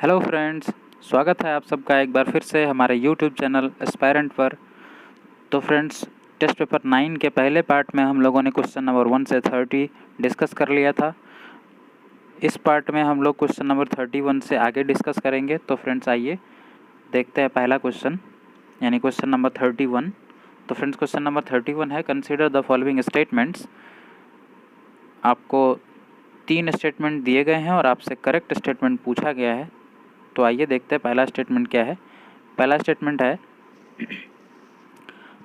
Hello friends, स्वागत है आप सबका एक बार फिर से हमारे यूट्यूब चैनल एस्पायरेंट पर। तो फ्रेंड्स, टेस्ट पेपर 9 के पहले पार्ट में हम लोगों ने क्वेश्चन नंबर 1 से 30 डिस्कस कर लिया था। इस पार्ट में हम लोग क्वेश्चन नंबर 31 से आगे डिस्कस करेंगे। तो फ्रेंड्स आइए देखते हैं पहला क्वेश्चन, यानी क्वेश्चन नंबर 31। तो फ्रेंड्स क्वेश्चन नंबर 31 है, कंसिडर द फॉलोइंग स्टेटमेंट्स। आपको 3 स्टेटमेंट दिए गए हैं और आपसे करेक्ट स्टेटमेंट पूछा गया है। तो आइए देखते हैं पहला स्टेटमेंट क्या है। पहला स्टेटमेंट है,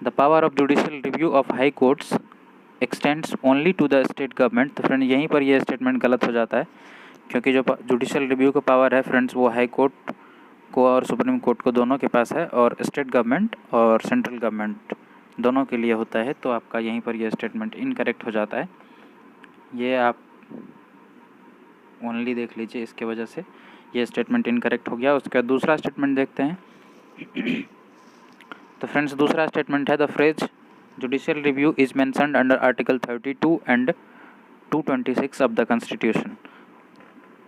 the power of judicial review of high courts extends only to the state government. तो फ्रेंड यहीं पर यह स्टेटमेंट गलत हो जाता है, क्योंकि जो जुडिशियल रिव्यू का पावर है फ्रेंड्स वो हाई कोर्ट को और सुप्रीम कोर्ट को दोनों के पास है, और स्टेट गवर्नमेंट और सेंट्रल गवर्नमेंट दोनों के लिए होता है। तो आपका यहीं पर यह स्टेटमेंट इनकरेक्ट हो जाता है। ये आप ओनली देख लीजिए, इसके वजह से ये स्टेटमेंट इनकरेक्ट हो गया। उसके बाद दूसरा स्टेटमेंट देखते हैं। तो फ्रेंड्स दूसरा स्टेटमेंट है, the phrase judicial review is mentioned under article 32 and 226 of the constitution.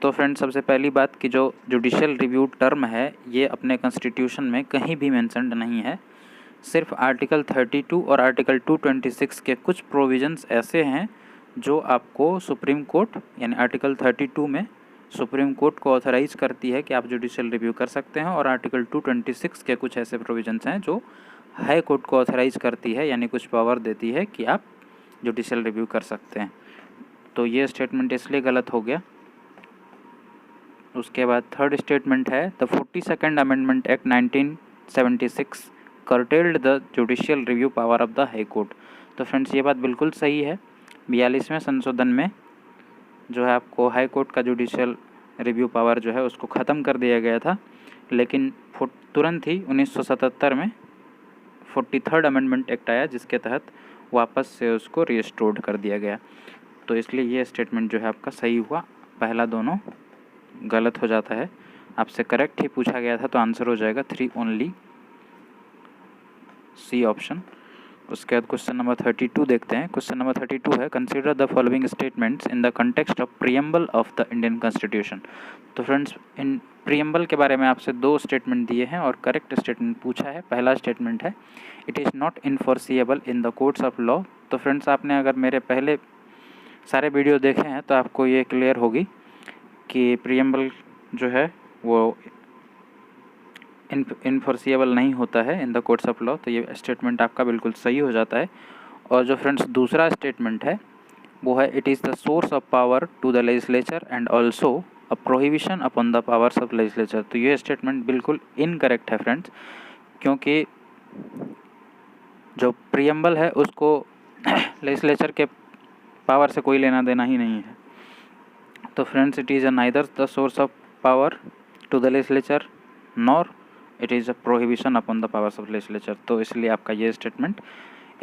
तो फ्रेंड्स सबसे पहली बात कि जो जुडिशियल रिव्यू टर्म है ये अपने कॉन्स्टिट्यूशन में कहीं भी मेंशन्ड नहीं है। सिर्फ आर्टिकल 32 और आर्टिकल 226 के कुछ प्रोविजंस ऐसे हैं जो आपको सुप्रीम कोर्ट, यानी आर्टिकल 32 में सुप्रीम कोर्ट को ऑथराइज करती है कि आप जुडिशियल रिव्यू कर सकते हैं, और आर्टिकल 226 के कुछ ऐसे प्रोविजंस हैं जो हाई कोर्ट को ऑथराइज करती है, यानी कुछ पावर देती है कि आप जुडिशियल रिव्यू कर सकते हैं। तो ये स्टेटमेंट इसलिए गलत हो गया। उसके बाद थर्ड स्टेटमेंट है, the 42nd amendment act 1976 curtailed the judicial review power of the high court. तो फ्रेंड्स ये बात बिल्कुल सही है। 42वें संशोधन में जो है आपको हाई कोर्ट का जुडिशियल रिव्यू पावर जो है उसको ख़त्म कर दिया गया था, लेकिन तुरंत ही 1977 में 43rd अमेंडमेंट एक्ट आया, जिसके तहत वापस से उसको रिस्टोर्ड कर दिया गया। तो इसलिए ये स्टेटमेंट जो है आपका सही हुआ, पहला दोनों गलत हो जाता है। आपसे करेक्ट ही पूछा गया था, तो आंसर हो जाएगा 3 ओनली, सी ऑप्शन। उसके बाद क्वेश्चन नंबर 32 देखते हैं। क्वेश्चन नंबर 32 है, consider the following statements in the context of preamble of the Indian constitution. तो फ्रेंड्स इन प्रीएम्बल के बारे में आपसे 2 स्टेटमेंट दिए हैं और करेक्ट स्टेटमेंट पूछा है। पहला स्टेटमेंट है, it is not enforceable in the courts of law. तो फ्रेंड्स आपने अगर मेरे पहले सारे वीडियो देखे हैं तो आपको ये क्लियर होगी कि प्रीएम्बल जो है वो इन्फोर्सिएबल नहीं होता है in the courts of law. तो ये स्टेटमेंट आपका बिल्कुल सही हो जाता है। और जो फ्रेंड्स दूसरा स्टेटमेंट है वो है, it is the source of power to the legislature and also a prohibition upon the powers of legislature. तो ये स्टेटमेंट बिल्कुल इनकरेक्ट है फ्रेंड्स, क्योंकि जो प्रीएम्बल है उसको लेजिस्लेचर के पावर से कोई लेना देना ही नहीं है। तो friends it is neither the source of power to the legislature nor it is a prohibition upon the powers of legislature. तो इसलिए आपका ये स्टेटमेंट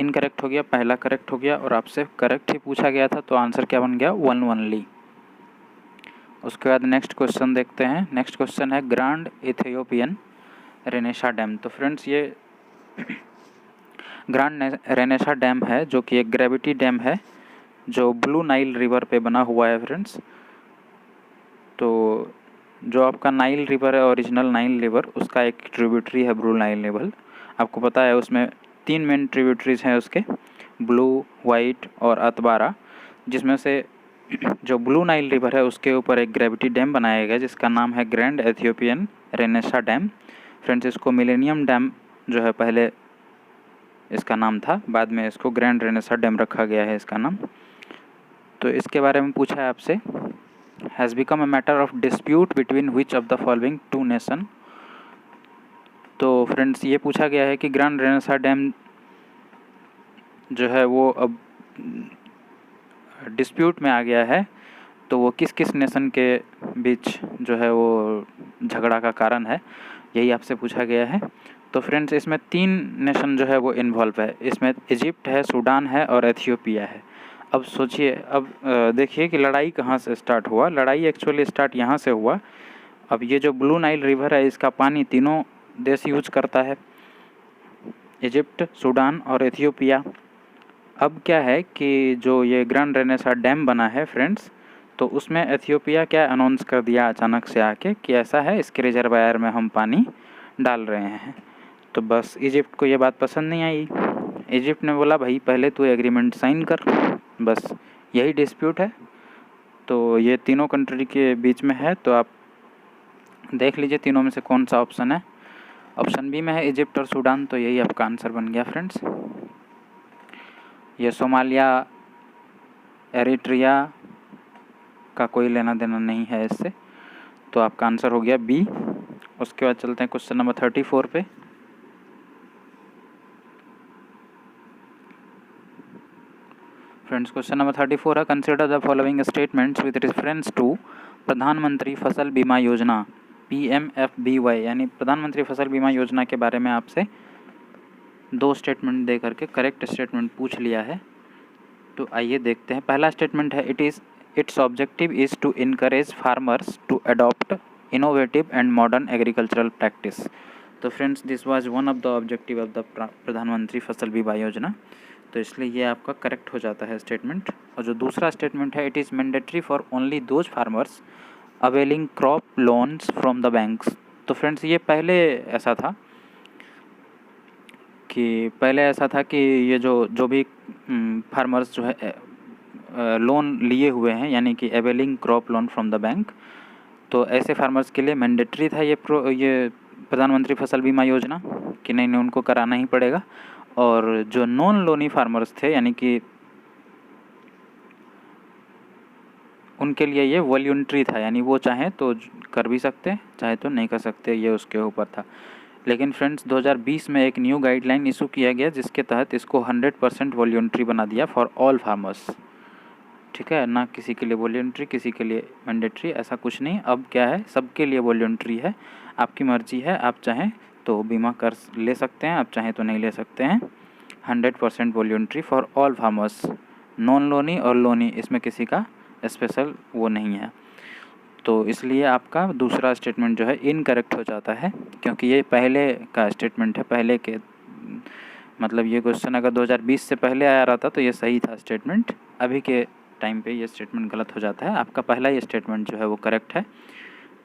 इनकरेक्ट हो गया, पहला करेक्ट हो गया, और आपसे करेक्ट ही पूछा गया था, तो आंसर क्या बन गया, 1 ओनली। उसके बाद नेक्स्ट क्वेश्चन देखते हैं। नेक्स्ट क्वेश्चन है, ग्रैंड इथियोपियन रेनेसा डैम। तो फ्रेंड्स ये ग्रैंड रेनेसा डैम है जो कि एक ग्रेविटी डैम है जो ब्लू नाइल रिवर पे बना हुआ है फ्रेंड्स। तो जो आपका नाइल रिवर है, ओरिजिनल नाइल रिवर, उसका एक ट्रिब्यूटरी है ब्लू नाइल रिवर। आपको पता है उसमें 3 मेन ट्रिब्यूटरीज हैं उसके, ब्लू, वाइट और अतबारा, जिसमें से जो ब्लू नाइल रिवर है उसके ऊपर एक ग्रेविटी डैम बनाया गया जिसका नाम है grand Ethiopian Renaissance dam. Friends इसको मिलेनियम डैम जो है पहले इसका नाम था, बाद में इसको ग्रैंड रेनेसा डैम रखा गया है इसका नाम। तो इसके बारे में पूछा है आपसे, has become a matter of dispute between which of the following 2 nation। तो फ्रेंड्स ये पूछा गया है कि ग्रैंड रेनेसा डैम जो है वो अब डिस्प्यूट में आ गया है, तो वो किस किस नेशन के बीच जो है वो झगड़ा का कारण है, यही आपसे पूछा गया है। तो फ्रेंड्स इसमें 3 नेशन जो है वो इन्वॉल्व है। इसमें इजिप्ट है, सूडान है और एथियोपिया है। अब सोचिए, अब देखिए कि लड़ाई कहाँ से स्टार्ट हुआ। लड़ाई एक्चुअली स्टार्ट यहाँ से हुआ। अब ये जो ब्लू नाइल रिवर है इसका पानी तीनों देश यूज करता है, इजिप्ट, सूडान और एथियोपिया। अब क्या है कि जो ये ग्रैंड रेनेसा डैम बना है फ्रेंड्स, तो उसमें एथियोपिया क्या अनाउंस कर दिया अचानक से आके कि ऐसा है, इसके रिजर्वायर में हम पानी डाल रहे हैं। तो बस इजिप्ट को ये बात पसंद नहीं आई। इजिप्ट ने बोला भाई पहले तू एग्रीमेंट साइन कर, बस यही डिस्प्यूट है। तो ये तीनों कंट्री के बीच में है, तो आप देख लीजिए तीनों में से कौन सा ऑप्शन है। ऑप्शन बी में है इजिप्ट और सूडान, तो यही आपका आंसर बन गया फ्रेंड्स। ये सोमालिया, एरिट्रिया का कोई लेना देना नहीं है इससे, तो आपका आंसर हो गया बी। उसके बाद चलते हैं क्वेश्चन नंबर 34 पे। फ्रेंड्स क्वेश्चन नंबर 34 है, consider the following statements with reference to Pradhanmantri फसल बीमा योजना PMFBY, यानी प्रधानमंत्री फसल बीमा योजना के बारे में आपसे 2 स्टेटमेंट दे करके करेक्ट स्टेटमेंट पूछ लिया है। तो आइए देखते हैं। पहला स्टेटमेंट है, it's objective is to encourage farmers to adopt innovative and modern agricultural practice. तो friends this was one of the objective of the प्रधानमंत्री फसल बीमा योजना, तो इसलिए ये आपका करेक्ट हो जाता है स्टेटमेंट। और जो दूसरा स्टेटमेंट है, it is mandatory for only those farmers availing crop loans from the banks. तो फ्रेंड्स ये पहले ऐसा था कि ये जो भी फार्मर्स जो है लोन लिए हुए हैं, यानी कि availing crop loan from the bank, तो ऐसे फार्मर्स के लिए मैंडेटरी था ये प्रधानमंत्री फसल बीमा योजना कि नहीं उनको कराना ही पड़ेगा। और जो नॉन लोनी फार्मर्स थे, यानी कि उनके लिए ये वॉल्यूंट्री था, यानी वो चाहे तो कर भी सकते चाहे तो नहीं कर सकते, ये उसके ऊपर था। लेकिन फ्रेंड्स 2020 में एक न्यू गाइडलाइन इशू किया गया जिसके तहत इसको 100% वॉल्यूंट्री बना दिया फॉर ऑल फार्मर्स। ठीक है, ना किसी के लिए वॉल्यूंट्री किसी के लिए मैंडेटरी, ऐसा कुछ नहीं। अब क्या है, सबके लिए वॉल्यूंट्री है, आपकी मर्जी है, आप चाहें तो बीमा कर ले सकते हैं, आप चाहें तो नहीं ले सकते हैं। 100% voluntary for all farmers, non Loni और लोनी, इसमें किसी का स्पेशल वो नहीं है। तो इसलिए आपका दूसरा स्टेटमेंट जो है इनकरेक्ट हो जाता है, क्योंकि ये पहले का स्टेटमेंट है, पहले के मतलब ये क्वेश्चन अगर 2020 से पहले आया रहता तो ये सही था स्टेटमेंट, अभी के टाइम पे ये स्टेटमेंट गलत हो जाता है। आपका पहला ये स्टेटमेंट जो है वो करेक्ट है,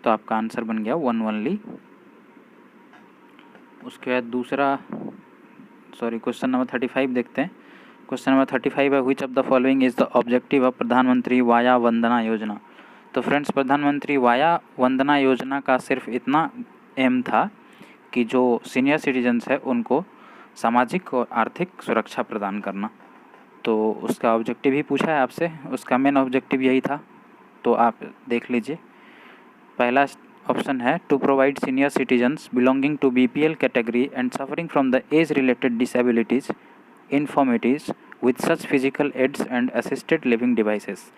तो आपका आंसर बन गया 1 ओनली। उसके बाद क्वेश्चन नंबर 35 देखते हैं। क्वेश्चन नंबर 35 है, which of the following is the objective of प्रधानमंत्री वाया वंदना योजना। तो फ्रेंड्स प्रधानमंत्री वाया वंदना योजना का सिर्फ इतना एम था कि जो सीनियर सिटीजन्स है उनको सामाजिक और आर्थिक सुरक्षा प्रदान करना। तो उसका ऑब्जेक्टिव ही पूछा है आपसे, उसका मेन ऑब्जेक्टिव यही था, तो आप देख लीजिए। पहला ऑप्शन है, to provide senior citizens belonging to BPL category and suffering from the age related disabilities infirmities with such physical aids and assisted living devices.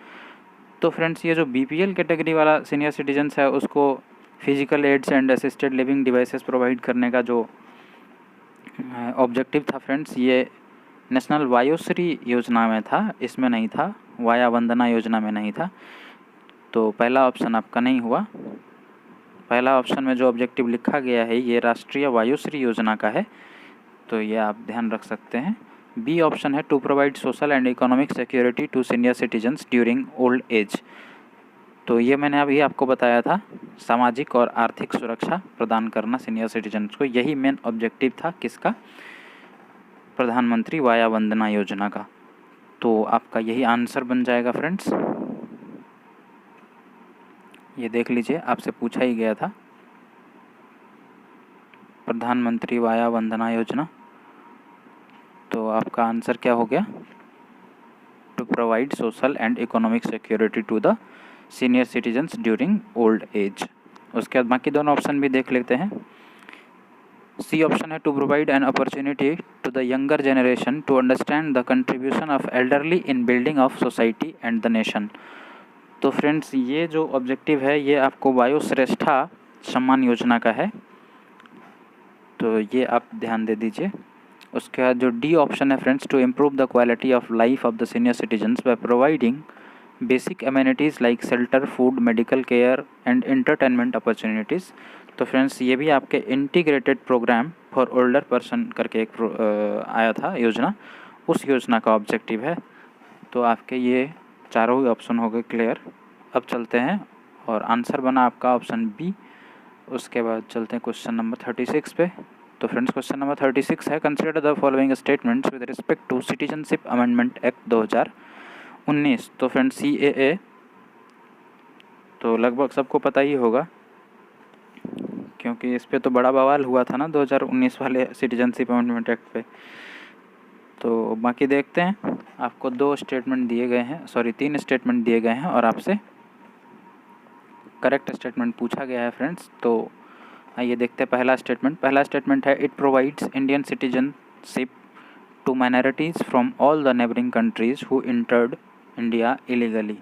तो फ्रेंड्स ये जो BPL कैटेगरी वाला सीनियर सिटीजन्स है उसको physical aids and assisted living devices provide करने का जो objective था फ्रेंड्स, ये नेशनल वायुश्री योजना में था, इसमें नहीं था, वाया वंदना योजना में नहीं था। तो पहला ऑप्शन आपका नहीं हुआ। पहला ऑप्शन में जो ऑब्जेक्टिव लिखा गया है ये राष्ट्रीय वायुश्री योजना का है, तो ये आप ध्यान रख सकते हैं। बी ऑप्शन है, to provide social and economic security to senior citizens during old age. तो ये मैंने अभी आपको बताया था, सामाजिक और आर्थिक सुरक्षा प्रदान करना सीनियर सिटीजन्स को, यही मेन ऑब्जेक्टिव था किसका, प्रधानमंत्री वाया वंदना योजना का। तो आपका यही आंसर बन जाएगा फ्रेंड्स। ये देख लीजिए, आपसे पूछा ही गया था प्रधानमंत्री वाया वंदना योजना, तो आपका आंसर क्या हो गया, to provide social and economic security to the senior citizens during old age. उसके बाद बाकी दोनों ऑप्शन भी देख लेते हैं। सी ऑप्शन है, to provide an opportunity to the younger generation to understand the contribution of elderly in building of society and the nation. तो फ्रेंड्स ये जो ऑब्जेक्टिव है ये आपको वायुश्रेष्ठा सम्मान योजना का है, तो ये आप ध्यान दे दीजिए। उसके बाद जो डी ऑप्शन है friends, to improve the quality of life of the senior citizens by providing basic amenities like shelter, food, medical care and entertainment opportunities. तो फ्रेंड्स ये भी आपके integrated programme for older person करके एक आया था योजना, उस योजना का ऑब्जेक्टिव है। तो आपके ये चारों ही ऑप्शन हो गए क्लियर। अब चलते हैं और आंसर बना आपका ऑप्शन बी। उसके बाद चलते हैं क्वेश्चन नंबर 36 पे। तो फ्रेंड्स क्वेश्चन नंबर 36 है, consider the following statements with respect to citizenship amendment act 2019। तो फ्रेंड्स CAA तो लगभग सबको पता ही होगा, क्योंकि इस पे तो बड़ा बवाल हुआ था ना 2019 वाले सिटीजनशिप अमेंडमेंट एक्ट पे। तो बाकी देखते हैं, आपको 2 स्टेटमेंट दिए गए हैं, सॉरी 3 स्टेटमेंट दिए गए हैं और आपसे करेक्ट स्टेटमेंट पूछा गया है फ्रेंड्स। तो आइए देखते हैं पहला स्टेटमेंट है, it provides Indian citizenship to minorities from all the neighbouring countries who entered India illegally.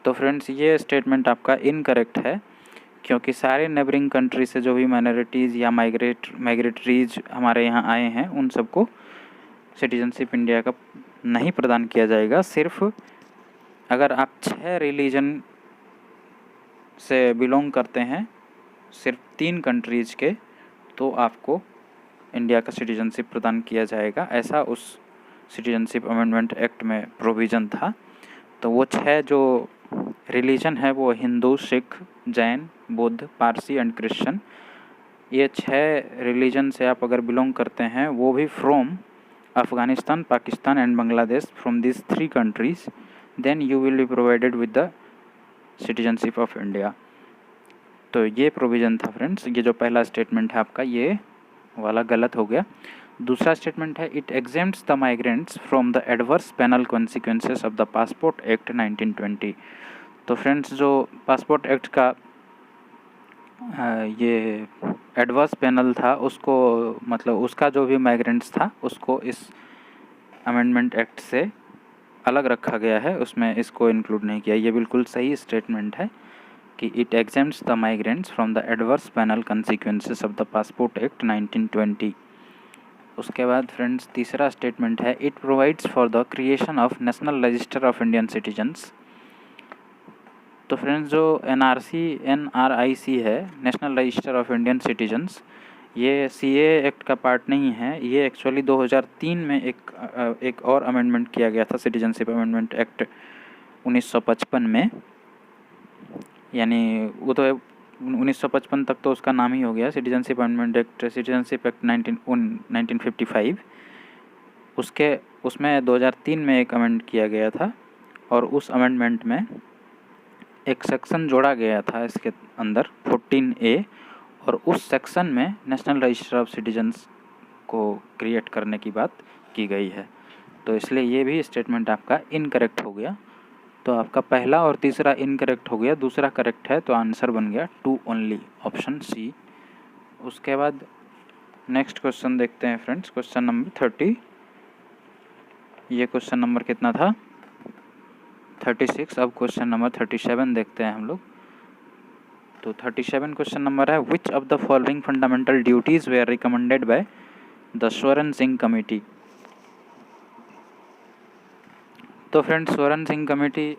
तो फ्रेंड्स ये स्टेटमेंट आपका इनकरेक्ट है, क्योंकि सारे नेबरिंग कंट्री से जो भी माइनॉरिटीज़ या माइग्रेटरीज हमारे यहाँ आए हैं उन सबको सिटीजनशिप इंडिया का नहीं प्रदान किया जाएगा। सिर्फ अगर आप 6 रिलीजन से बिलोंग करते हैं, सिर्फ 3 कंट्रीज़ के, तो आपको इंडिया का सिटीजनशिप प्रदान किया जाएगा। ऐसा उस सिटीजनशिप अमेंडमेंट एक्ट में प्रोविज़न था। तो वो 6 जो रिलीजन है वो हिंदू, सिख, जैन, बुद्ध, पारसी एंड क्रिश्चियन। ये 6 रिलीजन से आप अगर बिलोंग करते हैं, वो भी from Afghanistan, Pakistan and Bangladesh, from this 3 countries, then you will be provided with the citizenship of India. तो ये प्रोविज़न था फ्रेंड्स। ये जो पहला स्टेटमेंट है आपका, ये वाला गलत हो गया। दूसरा स्टेटमेंट है, it exempts the migrants from the adverse penal consequences of the passport act 1920। तो फ्रेंड्स जो पासपोर्ट एक्ट का ये एडवर्स पेनल था, उसको मतलब उसका जो भी माइग्रेंट्स था उसको इस अमेंडमेंट एक्ट से अलग रखा गया है, उसमें इसको इंक्लूड नहीं किया। ये बिल्कुल सही स्टेटमेंट है कि it exempts the migrants from the adverse penal consequences of the passport act 1920। उसके बाद फ्रेंड्स तीसरा स्टेटमेंट है, it provides for the creation of national register of Indian citizens. तो फ्रेंड्स जो NRIC है, national register of Indian citizens, ये CAA act का part नहीं है। ये एक्चुअली 2003 में एक और अमेंडमेंट किया गया था, सिटीजनशिप अमेंडमेंट एक्ट 1955 में। यानी वो तो 1955 तक तो उसका नाम ही हो गया citizenship amendment act, citizenship act 1955। उसमें 2003 में एक अमेंड किया गया था, और उस अमेंडमेंट में एक सेक्शन जोड़ा गया था इसके अंदर 14A, और उस सेक्शन में नेशनल रजिस्टर ऑफ सिटीजन्स को क्रिएट करने की बात की गई है। तो इसलिए ये भी स्टेटमेंट आपका इनकरेक्ट हो गया। तो आपका पहला और तीसरा इनकरेक्ट हो गया, दूसरा करेक्ट है, तो आंसर बन गया 2 ओनली, ऑप्शन C। उसके बाद नेक्स्ट क्वेश्चन देखते हैं फ्रेंड्स, क्वेश्चन नंबर 30। ये क्वेश्चन नंबर कितना था? 36। अब क्वेश्चन नंबर 37 देखते हैं हम लोग। तो 37 क्वेश्चन नंबर है, which of the following fundamental duties were recommended by the Swaran Singh committee. तो friends Swaran Singh committee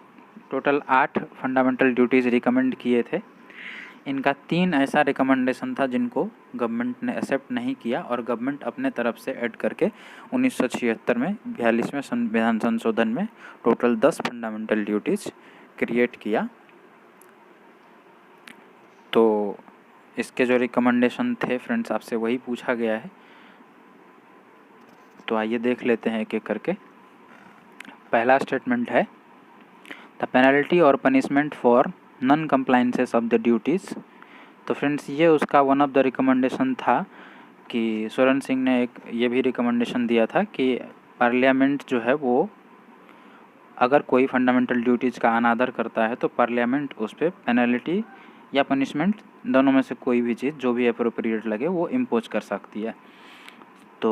total 8 fundamental duties recommend किए थे। इनका 3 ऐसा रिकमेंडेशन था जिनको गवर्नमेंट ने एक्सेप्ट नहीं किया, और गवर्नमेंट अपने तरफ से ऐड करके 1976 में 42वें संविधान संशोधन में टोटल 10 फंडामेंटल ड्यूटीज़ क्रिएट किया। तो इसके जो रिकमेंडेशन थे फ्रेंड्स, आपसे वही पूछा गया है। तो आइए देख लेते हैं एक एक करके। पहला स्टेटमेंट है, द पेनल्टी और punishment for non compliances of the duties. तो फ्रेंड्स ये उसका वन ऑफ द रिकमेंडेशन था कि स्वरण सिंह ने एक ये भी रिकमेंडेशन दिया था कि पार्लियामेंट जो है वो अगर कोई फंडामेंटल ड्यूटीज़ का अनादर करता है तो पार्लियामेंट उस पर पेनल्टी या पनिशमेंट दोनों में से कोई भी चीज़ जो भी अप्रोप्रिएट लगे वो इम्पोज कर सकती है। तो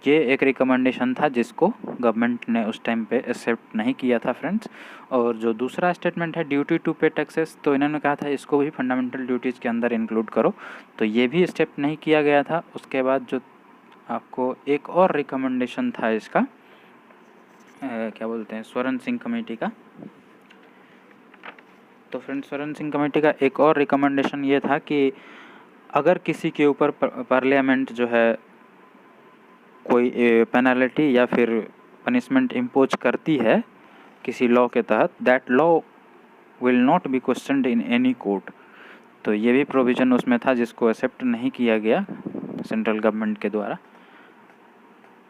ये एक रिकमेंडेशन था जिसको गवर्नमेंट ने उस टाइम पे एक्सेप्ट नहीं किया था फ्रेंड्स। और जो दूसरा स्टेटमेंट है, ड्यूटी टू पे टैक्सेस, तो इन्होंने कहा था इसको भी फंडामेंटल ड्यूटीज़ के अंदर इंक्लूड करो, तो ये भी स्टेप नहीं किया गया था। उसके बाद जो आपको एक और रिकमेंडेशन था इसका क्या बोलते हैं, स्वरण सिंह कमेटी का। तो फ्रेंड्स स्वरण सिंह कमेटी का एक और रिकमेंडेशन ये था कि अगर किसी के ऊपर पार्लियामेंट जो है कोई पेनल्टी या फिर पनिशमेंट इम्पोज करती है, किसी लॉ के तहत, that law will not be questioned in any court. तो ये भी प्रोविज़न उसमें था जिसको एक्सेप्ट नहीं किया गया सेंट्रल गवर्नमेंट के द्वारा,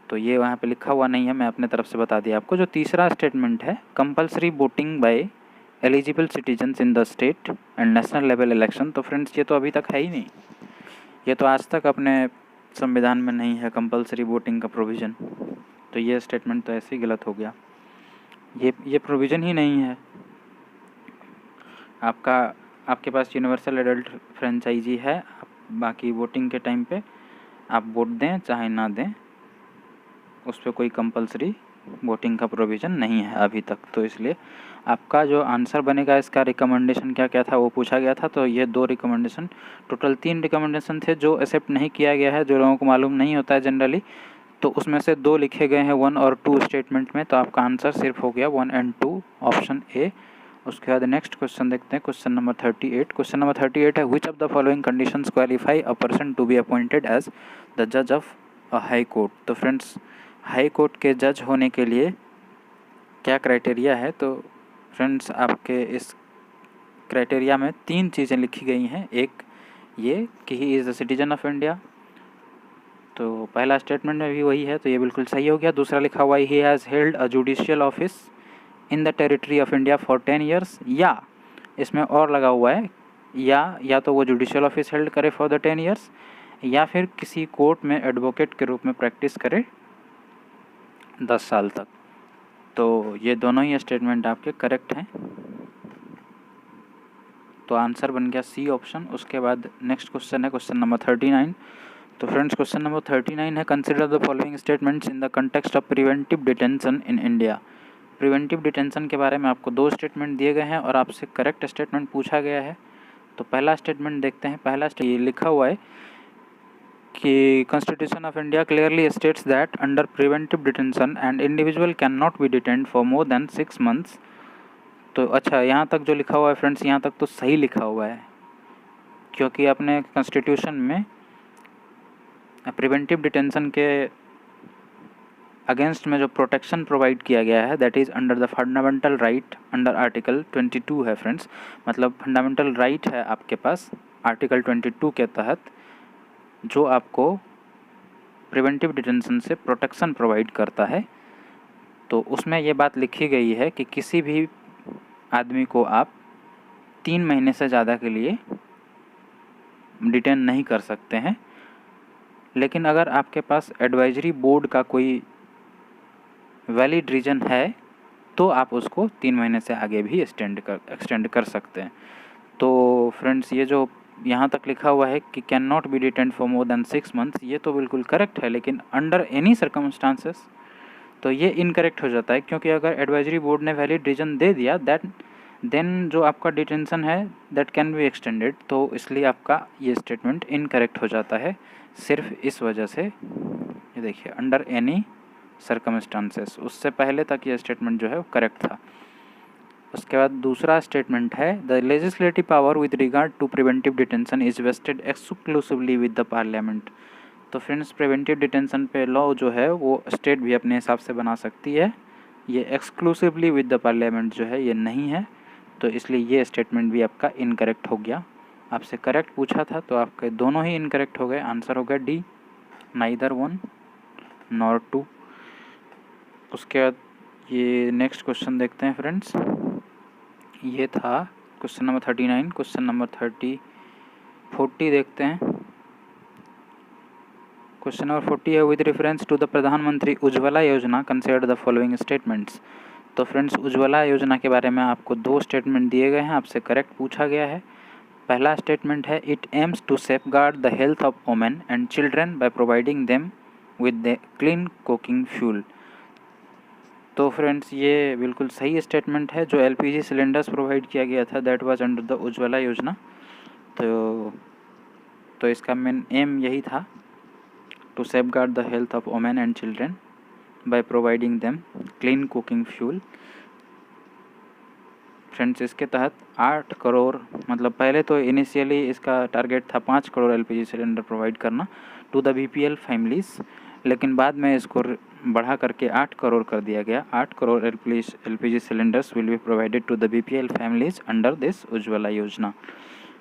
तो ये वहाँ पे लिखा हुआ नहीं है, मैं अपने तरफ से बता दिया आपको। जो तीसरा स्टेटमेंट है, compulsory voting by eligible citizens in the state and national level election. तो फ्रेंड्स ये तो अभी तक है ही नहीं, ये तो आज तक अपने संविधान में नहीं है कंपलसरी वोटिंग का प्रोविज़न, तो ये स्टेटमेंट तो ऐसे ही गलत हो गया। ये प्रोविज़न ही नहीं है। आपके पास यूनिवर्सल एडल्ट फ्रेंचाइजी है, बाकी वोटिंग के टाइम पे आप वोट दें चाहे ना दें, उस पर कोई कंपलसरी वोटिंग का प्रोविज़न नहीं है अभी तक। तो इसलिए आपका जो आंसर बनेगा, इसका रिकमेंडेशन क्या क्या था वो पूछा गया था। तो ये 2 रिकमेंडेशन, टोटल 3 रिकमेंडेशन थे जो एक्सेप्ट नहीं किया गया है, जो लोगों को मालूम नहीं होता है जनरली। तो उसमें से 2 लिखे गए हैं 1 और 2 स्टेटमेंट में, तो आपका आंसर सिर्फ हो गया 1 एंड 2 ऑप्शन ए। उसके बाद नेक्स्ट क्वेश्चन देखते हैं, क्वेश्चन नंबर 38। क्वेश्चन नंबर 38 है, which of the following conditions qualify a person to be appointed as the जज ऑफ अ हाई कोर्ट। तो फ्रेंड्स, हाई कोर्ट के जज होने के लिए क्या क्राइटेरिया है? तो फ्रेंड्स, आपके इस क्राइटेरिया में 3 चीज़ें लिखी गई हैं। एक ये कि he is the citizen of India, तो पहला स्टेटमेंट में भी वही है, तो ये बिल्कुल सही हो गया। दूसरा लिखा हुआ है, he has held a judicial office in the territory of India for 10 years, या इसमें और लगा हुआ है या तो वो जुडिशियल ऑफिस हेल्ड करे फॉर द 10 ईयर्स, या फिर किसी कोर्ट में एडवोकेट के रूप में प्रैक्टिस करे 10 साल तक। तो ये दोनों ही स्टेटमेंट आपके करेक्ट हैं, तो आंसर बन गया सी ऑप्शन। उसके बाद नेक्स्ट क्वेश्चन है क्वेश्चन नंबर 39। तो फ्रेंड्स, क्वेश्चन नंबर 39 है, consider the following statements in the context of preventive detention in India. Preventive detention के बारे में आपको 2 स्टेटमेंट दिए गए हैं और आपसे करेक्ट स्टेटमेंट पूछा गया है। तो पहला स्टेटमेंट देखते हैं। पहला ये लिखा हुआ है कि constitution of India clearly states that under preventive detention and individual can not B detained for more than 6 months. तो अच्छा, यहाँ तक जो लिखा हुआ है फ्रेंड्स, यहाँ तक तो सही लिखा हुआ है, क्योंकि अपने कॉन्स्टिट्यूशन में प्रिवेंटिव डिटेंशन के अगेंस्ट में जो प्रोटेक्शन प्रोवाइड किया गया है, that is under the fundamental right under article 22 है फ्रेंड्स। मतलब फंडामेंटल राइट है आपके पास आर्टिकल 22 के तहत, जो आपको प्रिवेंटिव डिटेंशन से प्रोटेक्शन प्रोवाइड करता है। तो उसमें ये बात लिखी गई है कि किसी भी आदमी को आप 3 महीने से ज़्यादा के लिए डिटेन नहीं कर सकते हैं, लेकिन अगर आपके पास एडवाइजरी बोर्ड का कोई वैलिड रीज़न है तो आप उसको 3 महीने से आगे भी एक्सटेंड कर सकते हैं। तो फ्रेंड्स, ये जो यहाँ तक लिखा हुआ है कि can not B detained for more than 6 months, ये तो बिल्कुल करेक्ट है, लेकिन अंडर एनी सर्कमस्टांसेस तो ये इनकरेक्ट हो जाता है, क्योंकि अगर एडवाइजरी बोर्ड ने वैलिड रीज़न दे दिया देन जो आपका डिटेंशन है दैट कैन बी एक्सटेंडेड, तो इसलिए आपका ये स्टेटमेंट इनकरेक्ट हो जाता है सिर्फ इस वजह से। ये देखिए, अंडर एनी सर्कमस्टांसेस, उससे पहले तक ये स्टेटमेंट जो है वो करेक्ट था। उसके बाद दूसरा स्टेटमेंट है, the legislative power with regard to preventive detention is vested exclusively with the parliament. तो फ्रेंड्स, प्रिवेंटिव डिटेंशन पे लॉ जो है वो स्टेट भी अपने हिसाब से बना सकती है, ये एक्सक्लूसिवली विद द पार्लियामेंट जो है ये नहीं है, तो इसलिए ये स्टेटमेंट भी आपका इनकरेक्ट हो गया। आपसे करेक्ट पूछा था तो आपके दोनों ही इनकरेक्ट हो गए, आंसर हो गया डी, नाइदर 1 नॉर 2। उसके बाद ये नेक्स्ट क्वेश्चन देखते हैं फ्रेंड्स, ये था क्वेश्चन नंबर 39। क्वेश्चन नंबर 40 देखते हैं। क्वेश्चन नंबर 40 है, विद रेफरेंस टू द प्रधानमंत्री उज्ज्वला योजना कंसिडर द फॉलोइंग स्टेटमेंट्स। तो फ्रेंड्स, उज्ज्वला योजना के बारे में आपको 2 स्टेटमेंट दिए गए हैं, आपसे करेक्ट पूछा गया है। पहला स्टेटमेंट है, it aims to safeguard the health of women and children by providing them with the clean cooking fuel. तो फ्रेंड्स, ये बिल्कुल सही स्टेटमेंट है। जो एलपीजी सिलेंडर्स प्रोवाइड किया गया था that was under the Ujjwala Yojana. तो इसका मेन एम यही था, to safeguard the health of women and children by providing them clean cooking fuel. Friends, इसके तहत 8 करोड़, मतलब पहले तो इनिशियली इसका टारगेट था 5 करोड़ एलपीजी सिलेंडर प्रोवाइड करना टू द बीपीएल फैमिलीज़ लेकिन बाद में इसको बढ़ा करके 8 करोड़ कर दिया गया। 8 crore LPG cylinders will be provided to the BPL families under this Ujjwala Yojana.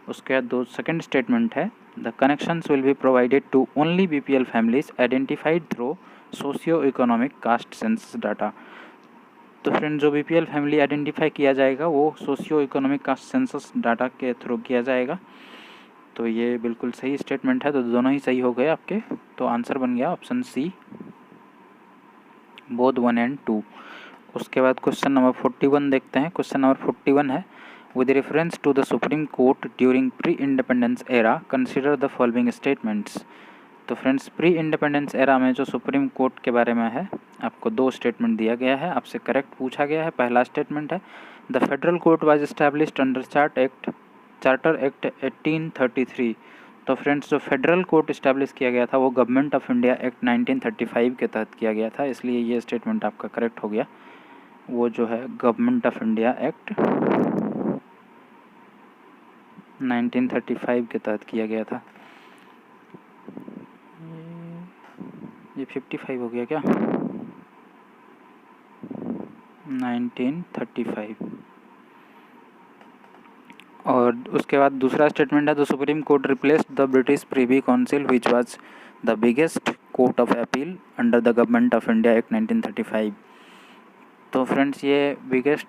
उसके बाद दो सेकेंड स्टेटमेंट है, the connections will be provided to only BPL families identified through socio economic caste census data. तो फ्रेंड जो BPL फैमिली आइडेंटिफाई किया जाएगा वो socio economic caste census data के थ्रू किया जाएगा। तो ये बिल्कुल सही स्टेटमेंट है, तो दोनों ही सही हो गए आपके। तो आंसर बन गया ऑप्शन सी, बोथ 1 and 2। उसके बाद क्वेश्चन नंबर 41 देखते हैं। क्वेश्चन नंबर 41 है, with reference to the supreme court during pre independence era consider the following statements. तो फ्रेंड्स प्री इंडिपेंडेंस एरा में जो सुप्रीम कोर्ट के बारे में है, आपको दो स्टेटमेंट दिया गया है, आपसे करेक्ट पूछा गया है। पहला स्टेटमेंट है, the federal court was established under charter act 1833। तो फ्रेंड्स जो फेडरल कोर्ट इस्टेब्लिश किया गया था वो गवर्नमेंट ऑफ इंडिया एक्ट 1935 के तहत किया गया था, इसलिए ये स्टेटमेंट आपका करेक्ट हो गया। वो जो है गवर्नमेंट ऑफ इंडिया एक्ट 1935 के तहत किया गया था। ये 55 हो गया क्या, 1935। और उसके बाद दूसरा स्टेटमेंट है, the supreme court replaced the British privy council which was the biggest court of appeal under the government of India act 1935। तो फ्रेंड्स ये बिगेस्ट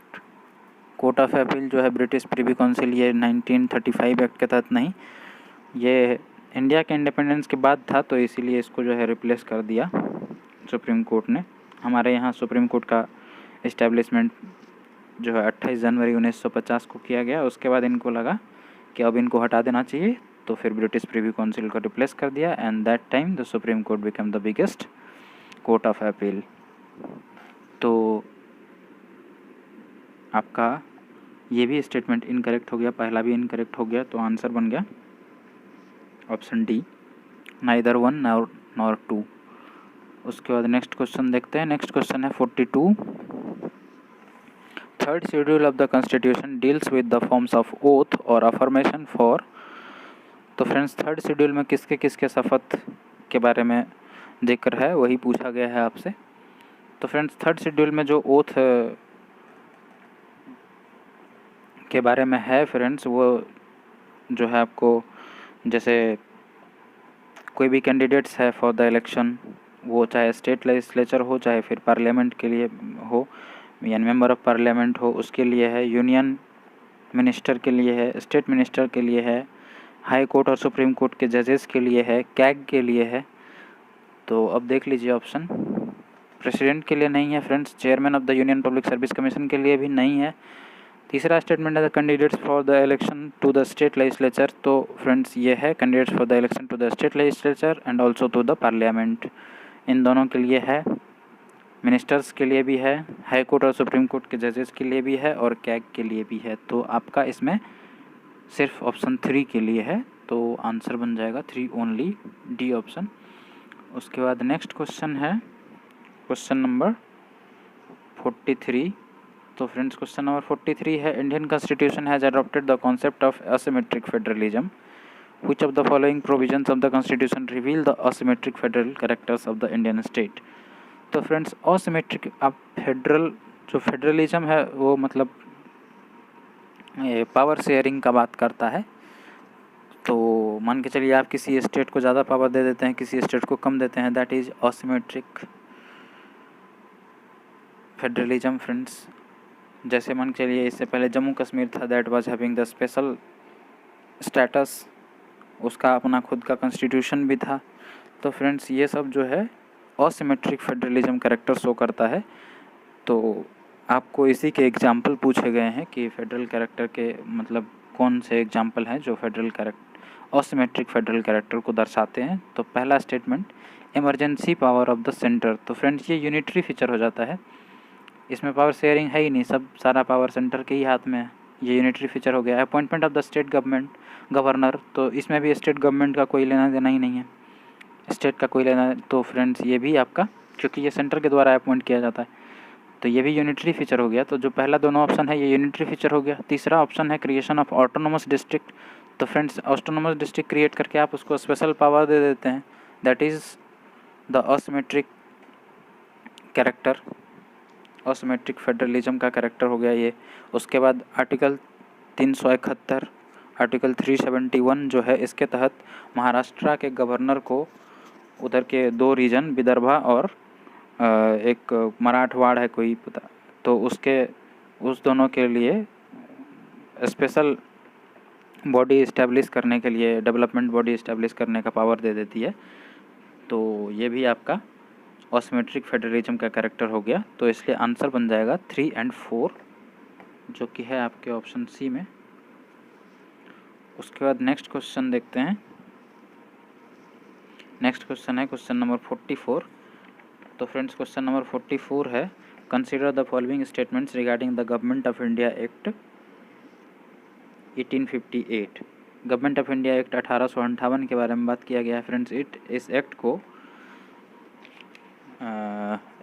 कोर्ट ऑफ अपील जो है ब्रिटिश प्रिवी काउंसिल, ये 1935 एक्ट के तहत नहीं, ये इंडिया के इंडिपेंडेंस के बाद था, तो इसीलिए इसको जो है रिप्लेस कर दिया सुप्रीम कोर्ट ने। हमारे यहाँ सुप्रीम कोर्ट का इस्टेब्लिशमेंट जो है 28 जनवरी 1950 को किया गया। उसके बाद इनको लगा कि अब इनको हटा देना चाहिए, तो फिर ब्रिटिश प्रिवी काउंसिल को रिप्लेस कर दिया, and that time the supreme court become the biggest court of appeal. तो आपका ये भी स्टेटमेंट इनकरेक्ट हो गया, पहला भी इनकरेक्ट हो गया, तो आंसर बन गया ऑप्शन डी, नाइदर 1 नॉर 2। उसके बाद नेक्स्ट क्वेश्चन देखते हैं। नेक्स्ट क्वेश्चन है 42, third schedule of the constitution deals with the forms of oath और अफर्मेशन फॉर। तो फ्रेंड्स थर्ड शेड्यूल में किसके किसके शपथ के बारे में जिक्र है वही पूछा गया है आपसे। तो फ्रेंड्स थर्ड शेड्यूल में जो ओथ के बारे में है फ्रेंड्स, वो जो है आपको, जैसे कोई भी कैंडिडेट्स है फॉर द इलेक्शन, वो चाहे स्टेट लेजिस्लेचर हो चाहे फिर पार्लियामेंट के लिए हो, यानी मेंबर ऑफ पार्लियामेंट हो, उसके लिए है, यूनियन मिनिस्टर के लिए है, स्टेट मिनिस्टर के लिए है, हाई कोर्ट और सुप्रीम कोर्ट के जजेस के लिए है, कैग के लिए है। तो अब देख लीजिए ऑप्शन, प्रेसिडेंट के लिए नहीं है friends, chairman of the union public service commission के लिए भी नहीं है। तीसरा स्टेटमेंट है the candidates for the election to the state legislature. तो फ्रेंड्स ये है candidates for the election to the state legislature and also to the parliament, इन दोनों के लिए है, मिनिस्टर्स के लिए भी है, हाई कोर्ट और सुप्रीम कोर्ट के जजेस के लिए भी है और कैग के लिए भी है। तो आपका इसमें सिर्फ ऑप्शन 3 के लिए है, तो आंसर बन जाएगा 3 ओनली, डी ऑप्शन। उसके बाद नेक्स्ट क्वेश्चन है क्वेश्चन नंबर 43। तो फ्रेंड्स क्वेश्चन नंबर 43 है, Indian constitution has adopted the concept of asymmetric federalism, which of the following provisions of the constitution reveal the asymmetric federal characters of the Indian state. तो friends asymmetric, आप federal जो federalism है वो मतलब ये power sharing का बात करता है। तो मान के चलिए आप किसी स्टेट को ज़्यादा पावर दे देते हैं, किसी स्टेट को कम देते हैं, that is asymmetric federalism friends. जैसे मान के चलिए इससे पहले जम्मू कश्मीर था, that was having the special status, उसका अपना खुद का कॉन्स्टिट्यूशन भी था। तो फ्रेंड्स ये सब जो है असिमेट्रिक फेडरलिज्म कैरेक्टर शो करता है। तो आपको इसी के एग्जाम्पल पूछे गए हैं कि फेडरल कैरेक्टर के मतलब कौन से एग्जाम्पल हैं जो federal character asymmetric federal character को दर्शाते हैं। तो पहला statement, emergency power of the centre. तो फ्रेंड्स ये यूनिटरी फीचर हो जाता है, इसमें पावर शेयरिंग है ही नहीं, सब सारा पावर सेंटर के ही हाथ में है, ये यूनिटरी फीचर हो गया। Appointment of the state governor, तो इसमें भी स्टेट गवर्नमेंट का कोई लेना देना ही नहीं है, स्टेट का कोई लेना। तो फ्रेंड्स ये भी आपका, क्योंकि ये सेंटर के द्वारा अपॉइंट किया जाता है, तो ये भी यूनिटरी फीचर हो गया। तो जो पहला दोनों ऑप्शन है ये यूनिटरी फीचर हो गया। तीसरा ऑप्शन है क्रिएशन ऑफ ऑटोनोमस डिस्ट्रिक्ट। तो फ्रेंड्स ऑटोनोमस डिस्ट्रिक्ट क्रिएट करके आप उसको स्पेशल पावर दे देते हैं, that is the asymmetric character, asymmetric federalism का कैरेक्टर हो गया ये। उसके बाद आर्टिकल 371, आर्टिकल 371 जो है, इसके तहत महाराष्ट्र के गवर्नर को उधर के 2 रीजन विदर्भा और एक मराठवाड़ है कोई पता, तो उस दोनों के लिए स्पेशल बॉडी इस्टेब्लिश करने के लिए, डेवलपमेंट बॉडी इस्टेब्लिश करने का पावर दे देती है। तो ये भी आपका असिमेट्रिक फेडरलिज्म का कैरेक्टर हो गया। तो इसलिए आंसर बन जाएगा 3 और 4, जो कि है आपके ऑप्शन सी में। उसके बाद नेक्स्ट क्वेश्चन देखते हैं। नेक्स्ट क्वेश्चन है क्वेश्चन नंबर 44। तो फ्रेंड्स क्वेश्चन नंबर 44 है, consider the following statements regarding the government of India act 1858। Government of India act 1858 के बारे में बात किया गया है फ्रेंड्स। इस एक्ट को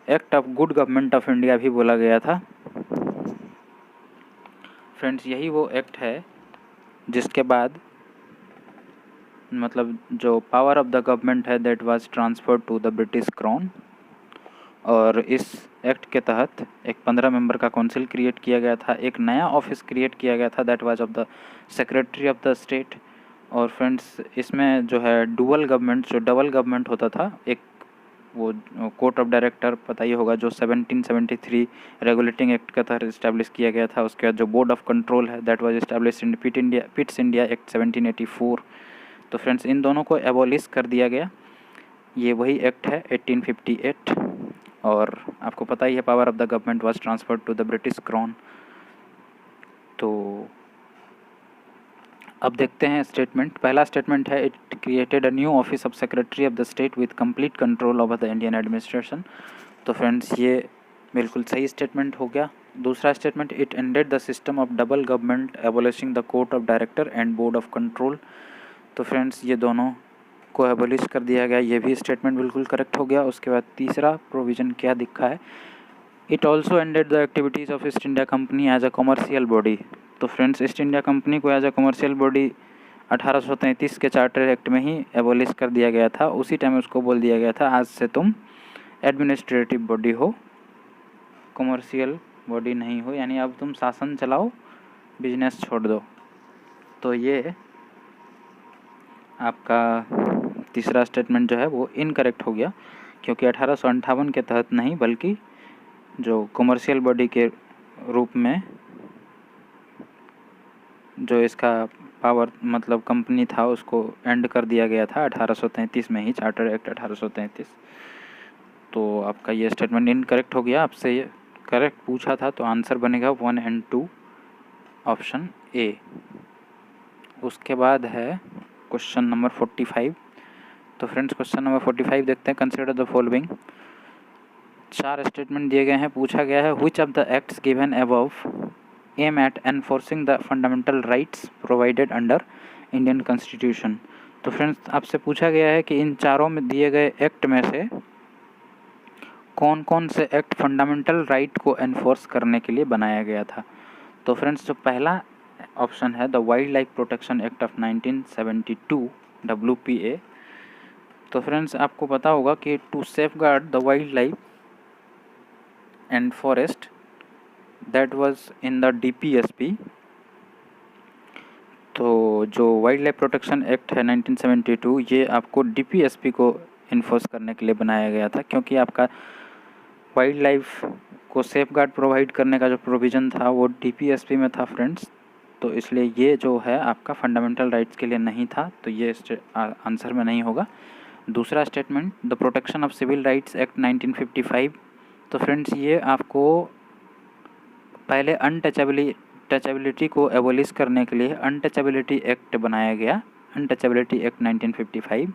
act of good government of India भी बोला गया था फ्रेंड्स। यही वो एक्ट है जिसके बाद मतलब जो पावर ऑफ द गवर्नमेंट है that was transferred to the British crown. और इस एक्ट के तहत एक 15 मेंबर का काउंसिल क्रिएट किया गया था, एक नया ऑफिस क्रिएट किया गया था that was of the secretary of the state. और फ्रेंड्स इसमें जो है डुअल गवर्नमेंट, जो डबल गवर्नमेंट होता था, एक वो कोर्ट ऑफ डायरेक्टर पता ही होगा जो 1773 रेगुलेटिंग एक्ट के तहत इस्टेब्लिश किया गया था। उसके बाद जो बोर्ड ऑफ कंट्रोल है that was establish in Pitt's India act 1784। तो फ्रेंड्स इन दोनों को एबॉलिश कर दिया गया। ये वही एक्ट है 1858। और आपको पता ही है power of the government was transferred to the British crown. तो अब देखते हैं स्टेटमेंट। पहला स्टेटमेंट है, it created a new office of secretary of the state with complete control over the Indian administration. तो फ्रेंड्स ये बिल्कुल सही स्टेटमेंट हो गया। दूसरा statement, it ended the system of double government abolishing the court of director and board of control. तो friends ये दोनों को एबॉलिश कर दिया गया, ये भी स्टेटमेंट बिल्कुल करेक्ट हो गया। उसके बाद तीसरा प्रोविज़न क्या दिखा है, it also ended the activities of East India company as a commercial body. तो फ्रेंड्स ईस्ट इंडिया कंपनी को एज अ कमर्शियल बॉडी 1833 के चार्टर एक्ट में ही एबॉलिश कर दिया गया था। उसी टाइम उसको बोल दिया गया था आज से तुम एडमिनिस्ट्रेटिव बॉडी हो, कमर्शियल बॉडी नहीं हो, यानी अब तुम शासन चलाओ, बिजनेस छोड़ दो। तो ये आपका तीसरा स्टेटमेंट जो है वो इनकरेक्ट हो गया, क्योंकि 1858 के तहत नहीं बल्कि जो कमर्शियल बॉडी के रूप में जो इसका पावर मतलब कंपनी था उसको एंड कर दिया गया था 1833 में ही, चार्टर एक्ट 1833। तो आपका ये स्टेटमेंट इनकरेक्ट हो गया। आपसे ये करेक्ट पूछा था तो आंसर बनेगा 1 और 2 ऑप्शन ए। उसके बाद है क्वेश्चन नंबर 45। तो फ्रेंड्स क्वेश्चन नंबर 45 देखते हैं। Consider the following. 4 स्टेटमेंट दिए गए हैं, पूछा गया है which of the acts given above aim at enforcing the fundamental rights provided under Indian constitution. तो फ्रेंड्स आपसे पूछा गया है कि इन चारों में दिए गए एक्ट में से कौन कौन से एक्ट फंडामेंटल राइट को एनफोर्स करने के लिए बनाया गया था। तो फ्रेंड्स जो पहला ऑप्शन है the wild life protection act of 1972 WPA। तो फ्रेंड्स आपको पता होगा कि to safeguard the wild life and forest that was in the DPSP। तो जो वाइल्ड लाइफ प्रोटेक्शन एक्ट है 1972 ये आपको DPSP को इन्फोर्स करने के लिए बनाया गया था, क्योंकि आपका वाइल्ड लाइफ को सेफगार्ड प्रोवाइड करने का जो प्रोविज़न था वो DPSP में था फ्रेंड्स। तो इसलिए ये जो है आपका फंडामेंटल राइट्स के लिए नहीं था, तो ये आंसर में नहीं होगा। दूसरा statement the protection of civil rights act 1955। तो फ्रेंड्स ये आपको पहले अनटचेबिलिटी को एबॉलिश करने के लिए अनटचेबिलिटी एक्ट बनाया गया, अनटचेबिलिटी एक्ट 1955।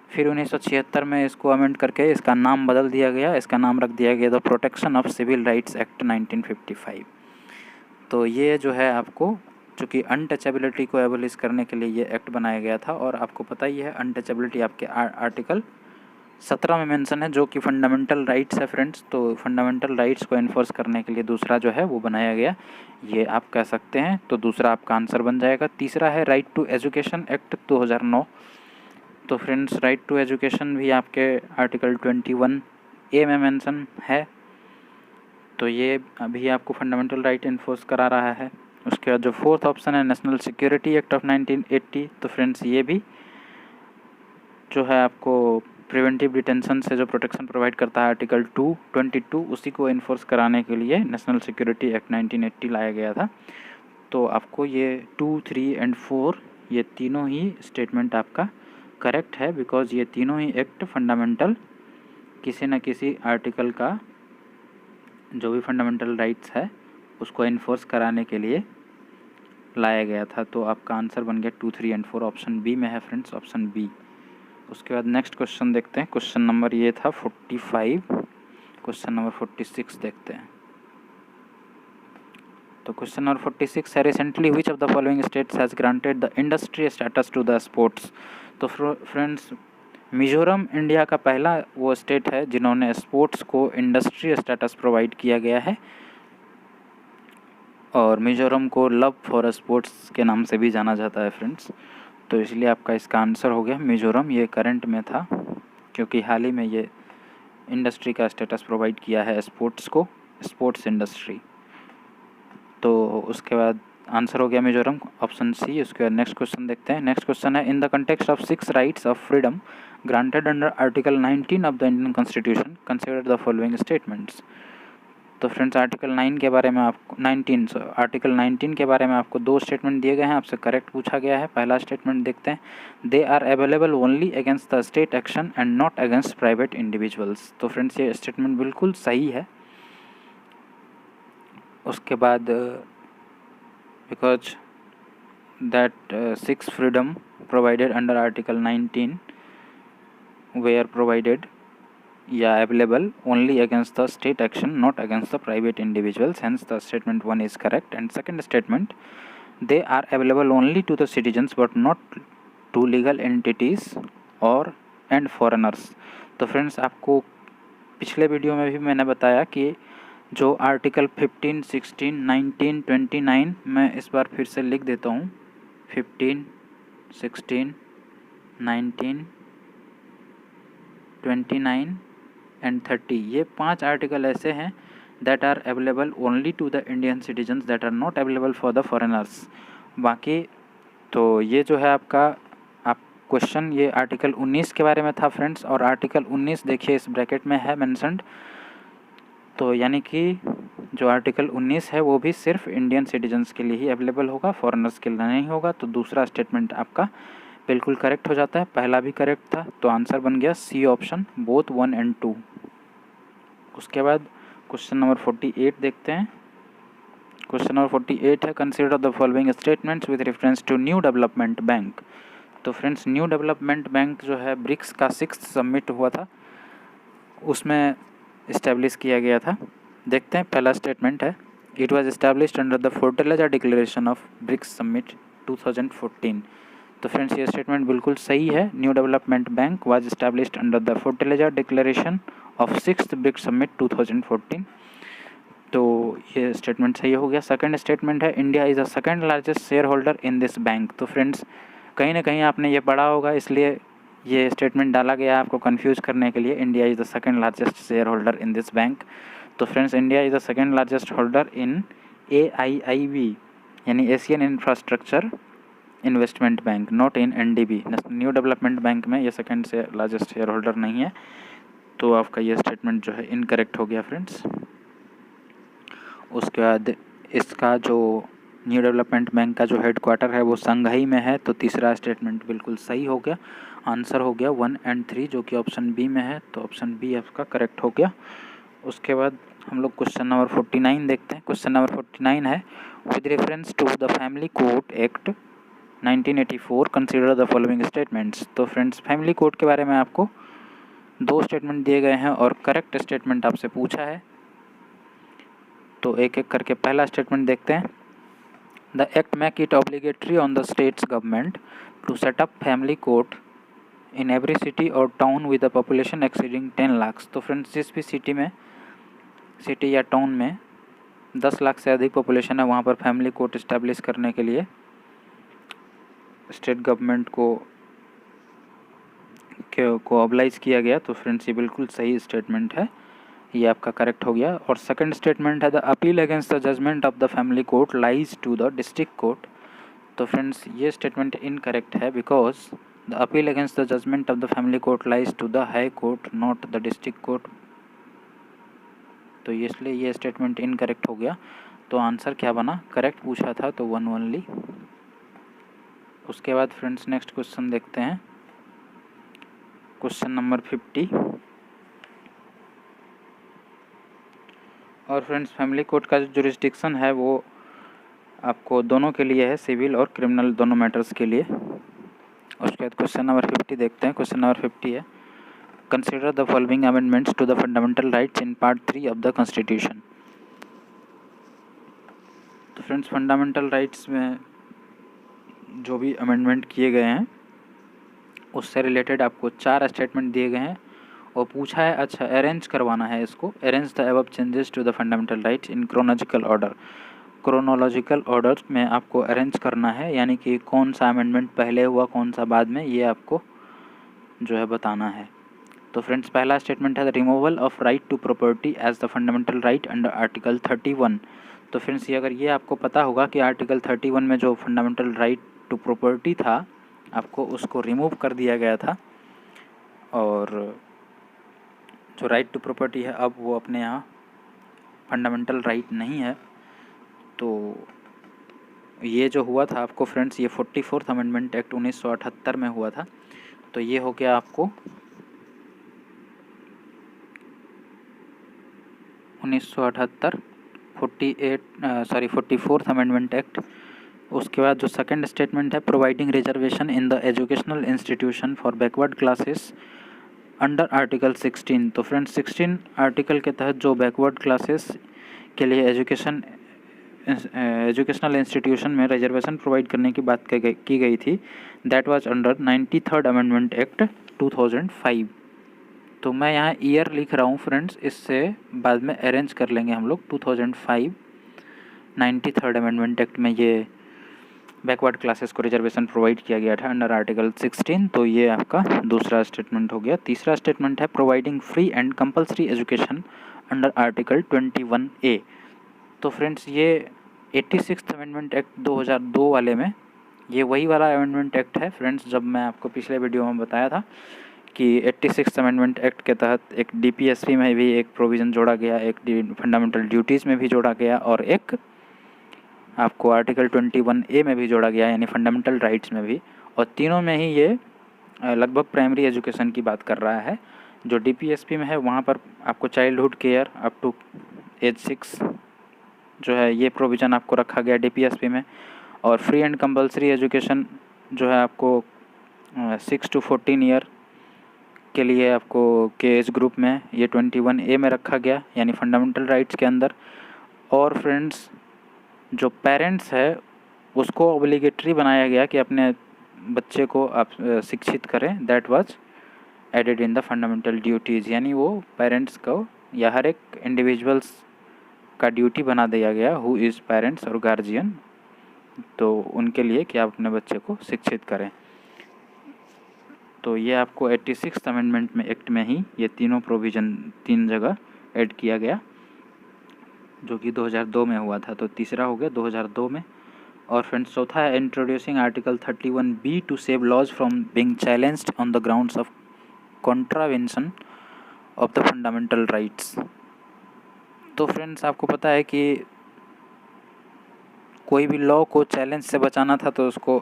फिर 1976 में इसको अमेंड करके इसका नाम बदल दिया गया, इसका नाम रख दिया गया the protection of civil rights act 1955। तो ये जो है आपको चूँकि अनटचेबिलिटी को एबॉलिश करने के लिए ये एक्ट बनाया गया था। और आपको पता ही है अनटचेबिलिटी आपके आर्टिकल 17 में मेंशन है जो कि फंडामेंटल राइट्स है फ्रेंड्स। तो फंडामेंटल राइट्स को इन्फोर्स करने के लिए दूसरा जो है वो बनाया गया, ये आप कह सकते हैं। तो दूसरा आपका आंसर बन जाएगा। तीसरा है राइट टू एजुकेशन एक्ट 2009। तो फ्रेंड्स राइट टू एजुकेशन भी आपके आर्टिकल 21A में मेंशन है, तो ये अभी आपको फंडामेंटल राइट इन्फोर्स करा रहा है। उसके बाद जो फोर्थ ऑप्शन है नेशनल सिक्योरिटी एक्ट ऑफ 1980, तो फ्रेंड्स ये भी जो है आपको प्रिवेंटिव डिटेंशन से जो प्रोटेक्शन प्रोवाइड करता है आर्टिकल 222, उसी को इन्फोर्स कराने के लिए नेशनल सिक्योरिटी एक्ट 1980 लाया गया था। तो आपको ये 2, 3 एंड 4 ये तीनों ही स्टेटमेंट आपका करेक्ट है, बिकॉज ये तीनों ही एक्ट फंडामेंटल किसी न किसी आर्टिकल का जो भी फंडामेंटल राइट्स है उसको इन्फोर्स कराने के लिए लाया गया था। तो आपका आंसर बन गया 2, 3 एंड 4 ऑप्शन बी में है फ्रेंड्स, ऑप्शन बी। उसके बाद नेक्स्ट क्वेश्चन देखते हैं। क्वेश्चन नंबर ये था 45, क्वेश्चन नंबर 46 देखते हैं। तो क्वेश्चन नंबर 46 है recently which of the following states has granted the industry status to the sports. तो फ्रेंड्स मिजोरम इंडिया का पहला वो स्टेट है जिन्होंने स्पोर्ट्स को इंडस्ट्री स्टेटस प्रोवाइड किया गया है, और मिजोरम को लव फॉर स्पोर्ट्स के नाम से भी जाना जाता है फ्रेंड्स। तो इसलिए आपका इसका आंसर हो गया मिजोरम। ये करंट में था क्योंकि हाल ही में ये इंडस्ट्री का स्टेटस प्रोवाइड किया है स्पोर्ट्स को, स्पोर्ट्स इंडस्ट्री। तो उसके बाद आंसर हो गया मिजोरम, ऑप्शन सी। उसके बाद नेक्स्ट क्वेश्चन देखते हैं। नेक्स्ट क्वेश्चन है इन the context of 6 rights of freedom granted under article 19 of the Indian constitution consider the following statements. तो फ्रेंड्स आर्टिकल 9 के बारे में आपको आर्टिकल 19 के बारे में आपको 2 स्टेटमेंट दिए गए हैं, आपसे करेक्ट पूछा गया है। पहला स्टेटमेंट देखते हैं, they are available only against the state action and not against private individuals. तो फ्रेंड्स ये स्टेटमेंट बिल्कुल सही है। उसके बाद because that 6 freedom provided under article 19 were provided available only against the state action, not against the private individuals. Hence, the statement 1 is correct. And second statement, they are available only to the citizens, but not to legal entities or and foreigners. तो friends आपको पिछले video में भी मैंने बताया कि जो article 15, 16, 19, 29 मैं इस बार फिर से लिख देता हूँ। 15, 16, 19, 29 एंड 30 ये 5 आर्टिकल ऐसे हैं that are available only to the Indian citizens, that are not available for the foreigners. बाकी तो ये जो है आपका क्वेश्चन ये आर्टिकल 19 के बारे में था फ्रेंड्स, और आर्टिकल 19 देखिए इस ब्रैकेट में है मेंशन्ड। तो यानी कि जो आर्टिकल 19 है वो भी सिर्फ इंडियन सिटीजन्स के लिए ही अवेलेबल होगा, फॉरेनर्स के लिए नहीं होगा। तो दूसरा स्टेटमेंट आपका बिल्कुल करेक्ट हो जाता है, पहला भी करेक्ट था। तो आंसर बन गया सी ऑप्शन, बोथ 1 एंड 2। उसके बाद क्वेश्चन नंबर 48 देखते हैं। क्वेश्चन नंबर 48 है consider the following statements with reference to new development bank. तो फ्रेंड्स न्यू डेवलपमेंट बैंक जो है ब्रिक्स का 6th समिट हुआ था, उसमें इस्टेब्लिश किया गया था। देखते हैं पहला स्टेटमेंट है, it was established under the Fortaleza declaration of BRICS summit 2014। तो फ्रेंड्स ये स्टेटमेंट बिल्कुल सही है। New development bank was established under the Fortaleza declaration of 6th BRICS summit 2014। तो ये स्टेटमेंट सही हो गया। सेकंड स्टेटमेंट है India is the second largest share holder in this bank. तो फ्रेंड्स कहीं ना कहीं आपने ये पढ़ा होगा, इसलिए ये स्टेटमेंट डाला गया आपको कंफ्यूज करने के लिए। India is the second largest share holder in this bank. तो friends India is the second largest holder in AIIB यानी Asian infrastructure investment bank, not in NDB। New development bank में ये सेकंड से largest share holder नहीं है। तो आपका ये स्टेटमेंट जो है इनकरेक्ट हो गया फ्रेंड्स। उसके बाद इसका जो न्यू डेवलपमेंट बैंक का जो हेडक्वार्टर है वो संघाई में है। तो तीसरा स्टेटमेंट बिल्कुल सही हो गया, आंसर हो गया 1 एंड 3 जो कि ऑप्शन बी में है। तो ऑप्शन बी आपका करेक्ट हो गया। उसके बाद हम लोग क्वेश्चन नंबर 49 देखते हैं। क्वेश्चन नंबर 49 है with reference to the family court act 1984 consider the following statements. तो फ्रेंड्स फैमिली कोर्ट के बारे में आपको 2 स्टेटमेंट दिए गए हैं और करेक्ट स्टेटमेंट आपसे पूछा है। तो एक एक करके पहला स्टेटमेंट देखते हैं। The act make it obligatory on the states government to set up family court in every city और town with a population exceeding 10 lakh. तो फ्रेंड्स जिस भी सिटी या टाउन में 10 लाख से अधिक पॉपुलेशन है वहाँ पर फैमिली कोर्ट इस्टेब्लिश करने के लिए स्टेट गवर्नमेंट को को ऑबलाइज किया गया। तो फ्रेंड्स ये बिल्कुल सही स्टेटमेंट है, ये आपका करेक्ट हो गया। और सेकंड स्टेटमेंट है the appeal against the judgement of the family court lies to the district court. तो फ्रेंड्स ये स्टेटमेंट इनकरेक्ट है, because the appeal against the judgement of the family court lies to the high court not the district court. तो इसलिए ये statement incorrect हो गया। तो answer क्या बना, करेक्ट पूछा था तो 1 ओनली। उसके बाद फ्रेंड्स नेक्स्ट क्वेश्चन देखते हैं, क्वेश्चन नंबर 50। और फ्रेंड्स फैमिली कोर्ट का जो जुरिस्डिक्शन है वो आपको दोनों के लिए है, सिविल और क्रिमिनल दोनों मैटर्स के लिए। उसके बाद क्वेश्चन नंबर 50 देखते हैं। क्वेश्चन नंबर 50 है consider the following amendments to the fundamental rights in part 3 of the constitution. तो फ्रेंड्स फंडामेंटल राइट्स में जो भी अमेंडमेंट किए गए हैं उससे रिलेटेड आपको 4 स्टेटमेंट दिए गए हैं और पूछा है अच्छा अरेंज करवाना है इसको, arrange the above changes to the fundamental rights in chronological order. Chronological order में आपको अरेंज करना है, यानी कि कौन सा अमेंडमेंट पहले हुआ कौन सा बाद में, ये आपको जो है बताना है। तो फ्रेंड्स पहला स्टेटमेंट है the removal of right to property as the fundamental right under article 31। तो फ्रेंड्स ये अगर ये आपको पता होगा कि आर्टिकल 31 में जो फंडामेंटल राइट टू प्रॉपर्टी था आपको उसको रिमूव कर दिया गया था, और जो राइट टू प्रॉपर्टी है अब वो अपने यहाँ फंडामेंटल राइट नहीं है। तो ये जो हुआ था आपको फ्रेंड्स ये 44th अमेंडमेंट एक्ट 1978 में हुआ था। तो ये हो गया आपको 1978 44th अमेंडमेंट एक्ट। उसके बाद जो सेकंड स्टेटमेंट है providing reservation in the educational institution for backward classes under article 16। तो फ्रेंड्स 16 आर्टिकल के तहत जो बैकवर्ड क्लासेस के लिए एजुकेशनल इंस्टीट्यूशन में रिजर्वेशन प्रोवाइड करने की बात की गई थी, that was under 93rd amendment act 2005। तो मैं यहाँ ईयर लिख रहा हूँ फ्रेंड्स, इससे बाद में अरेंज कर लेंगे हम लोग। 2005 93rd अमेंडमेंट एक्ट में ये बैकवर्ड क्लासेस को रिजर्वेशन प्रोवाइड किया गया था अंडर आर्टिकल 16। तो ये आपका दूसरा स्टेटमेंट हो गया। तीसरा स्टेटमेंट है providing free and compulsory education under article 21A। तो फ्रेंड्स ये 86th अमेंडमेंट एक्ट 2002 वाले में ये वही वाला अमेंडमेंट एक्ट है फ्रेंड्स, जब मैं आपको पिछले वीडियो में बताया था कि 86th अमेंडमेंट एक्ट के तहत एक DPSP में भी एक प्रोविज़न जोड़ा गया, एक फंडामेंटल ड्यूटीज़ में भी जोड़ा गया और एक आपको आर्टिकल 21A में भी जोड़ा गया, यानी फंडामेंटल राइट्स में भी। और तीनों में ही ये लगभग प्राइमरी एजुकेशन की बात कर रहा है। जो DPSP में है वहाँ पर आपको childhood care up to age 6 जो है ये प्रोविज़न आपको रखा गया DPSP में। और फ्री एंड कंपलसरी एजुकेशन जो है आपको 6 to 14 ईयर के लिए आपको के एज ग्रुप में ये 21A में रखा गया, यानी फंडामेंटल राइट्स के अंदर। और फ्रेंड्स जो पेरेंट्स है उसको ऑब्लिगेटरी बनाया गया कि अपने बच्चे को आप शिक्षित करें, that was added in the fundamental duties, यानी वो पेरेंट्स को या हर एक इंडिविजुअल्स का ड्यूटी बना दिया गया हु इज़ पेरेंट्स और गार्जियन, तो उनके लिए कि आप अपने बच्चे को शिक्षित करें। तो ये आपको 86th अमेंडमेंट में एक्ट में ही ये तीनों प्रोविज़न 3 जगह ऐड किया गया, जो कि 2002 में हुआ था। तो तीसरा हो गया 2002 में। और फ्रेंड्स चौथा है introducing article 31B to save laws from being challenged on the grounds of contravention of the fundamental rights. तो फ्रेंड्स आपको पता है कि कोई भी लॉ को चैलेंज से बचाना था तो उसको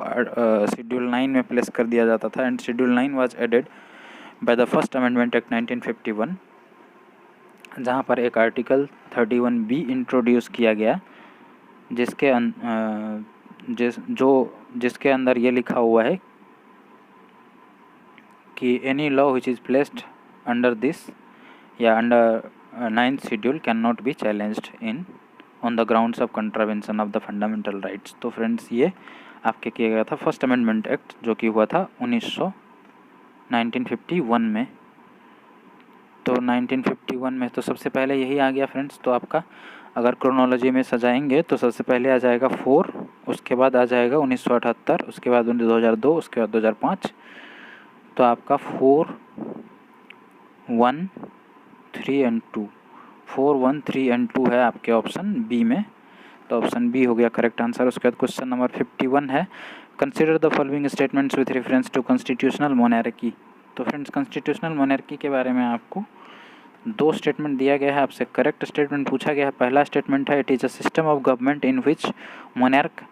शेड्यूल 9 में प्लेस कर दिया जाता था, and schedule 9 was added by the first amendment act 1951, जहाँ पर एक आर्टिकल 31B इंट्रोड्यूस किया गया जिसके अंदर ये लिखा हुआ है कि any law which is placed under this या under 9th schedule can not be challenged in on the grounds of contravention of the fundamental rights. तो फ्रेंड्स ये आपके किया गया था फर्स्ट अमेंडमेंट एक्ट, जो कि हुआ था 1951 में। तो 1951 में तो सबसे पहले यही आ गया फ्रेंड्स। तो आपका अगर क्रोनोलॉजी में सजाएंगे तो सबसे पहले आ जाएगा 4, उसके बाद आ जाएगा 1978, उसके बाद 2002, उसके बाद 2005, तो आपका 4, 1, 3 एंड 2, 4, 1, 3 एंड 2 है आपके ऑप्शन बी में। तो ऑप्शन बी हो गया करेक्ट आंसर। उसके बाद क्वेश्चन नंबर 51 है, consider the following statements with reference to constitutional monarchy. तो फ्रेंड्स कॉन्स्टिट्यूशनल मोनार्की के बारे में आपको 2 स्टेटमेंट दिया गया है, आपसे करेक्ट स्टेटमेंट पूछा गया है। पहला स्टेटमेंट है, it is a system of government in which monarch,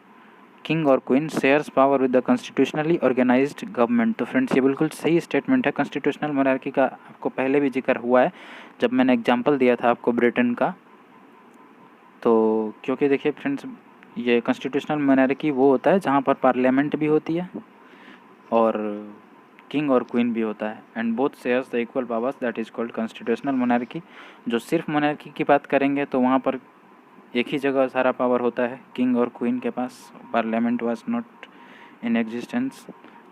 king और queen shares power with the constitutionally organised government. तो फ्रेंड्स ये बिल्कुल सही स्टेटमेंट है। कॉन्स्टिट्यूशनल मोनार्की का आपको पहले भी जिक्र हुआ है जब मैंने एग्जांपल दिया था आपको ब्रिटेन का। तो क्योंकि देखिए फ्रेंड्स, ये कॉन्स्टिट्यूशनल मोनार्की वो होता है जहाँ पर पार्लियामेंट भी होती है और किंग और क्वीन भी होता है, and both shares the equal powers, that is called constitutional monarchy. जो सिर्फ मोनार्की की बात करेंगे तो वहाँ पर एक ही जगह सारा पावर होता है, किंग और क्वीन के पास, parliament was not in existence.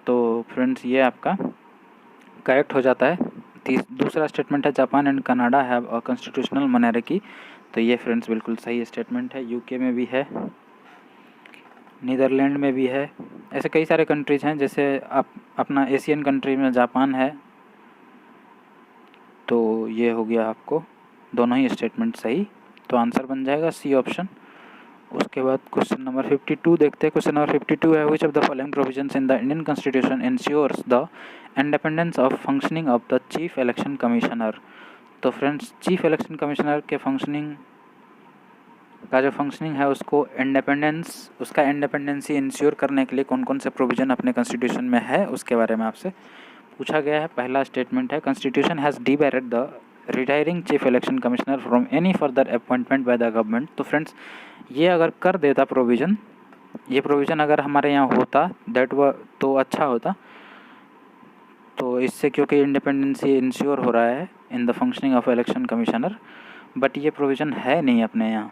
तो फ्रेंड्स ये आपका करेक्ट हो जाता है। दूसरा स्टेटमेंट है, Japan and Canada have a constitutional monarchy. तो ये फ्रेंड्स बिल्कुल सही स्टेटमेंट है। यूके में भी है, नीदरलैंड में भी है, ऐसे कई सारे कंट्रीज हैं। जैसे अपना एशियन कंट्री में जापान है। तो ये हो गया आपको दोनों ही स्टेटमेंट सही। तो आंसर बन जाएगा सी ऑप्शन। उसके बाद क्वेश्चन नंबर 52 देखते हैं। क्वेश्चन नंबर 52 है, which of the following provisions in the Indian constitution ensures the independence of functioning of the chief election commissioner. तो फ्रेंड्स चीफ इलेक्शन कमिश्नर के फंक्शनिंग का जो फंक्शनिंग है उसको उसका इंडिपेंडेंसी इंश्योर करने के लिए कौन कौन से प्रोविज़न अपने कॉन्स्टिट्यूशन में है उसके बारे में आपसे पूछा गया है। पहला स्टेटमेंट है, constitution has debarred the retiring chief election commissioner from any further appointment by the government. तो फ्रेंड्स ये अगर कर देता प्रोविज़न, ये प्रोविज़न अगर हमारे यहाँ होता तो अच्छा होता। तो इससे क्योंकि इंडिपेंडेंसी इंश्योर हो रहा है in the functioning of election commissioner, but ये प्रोविज़न है नहीं अपने यहाँ,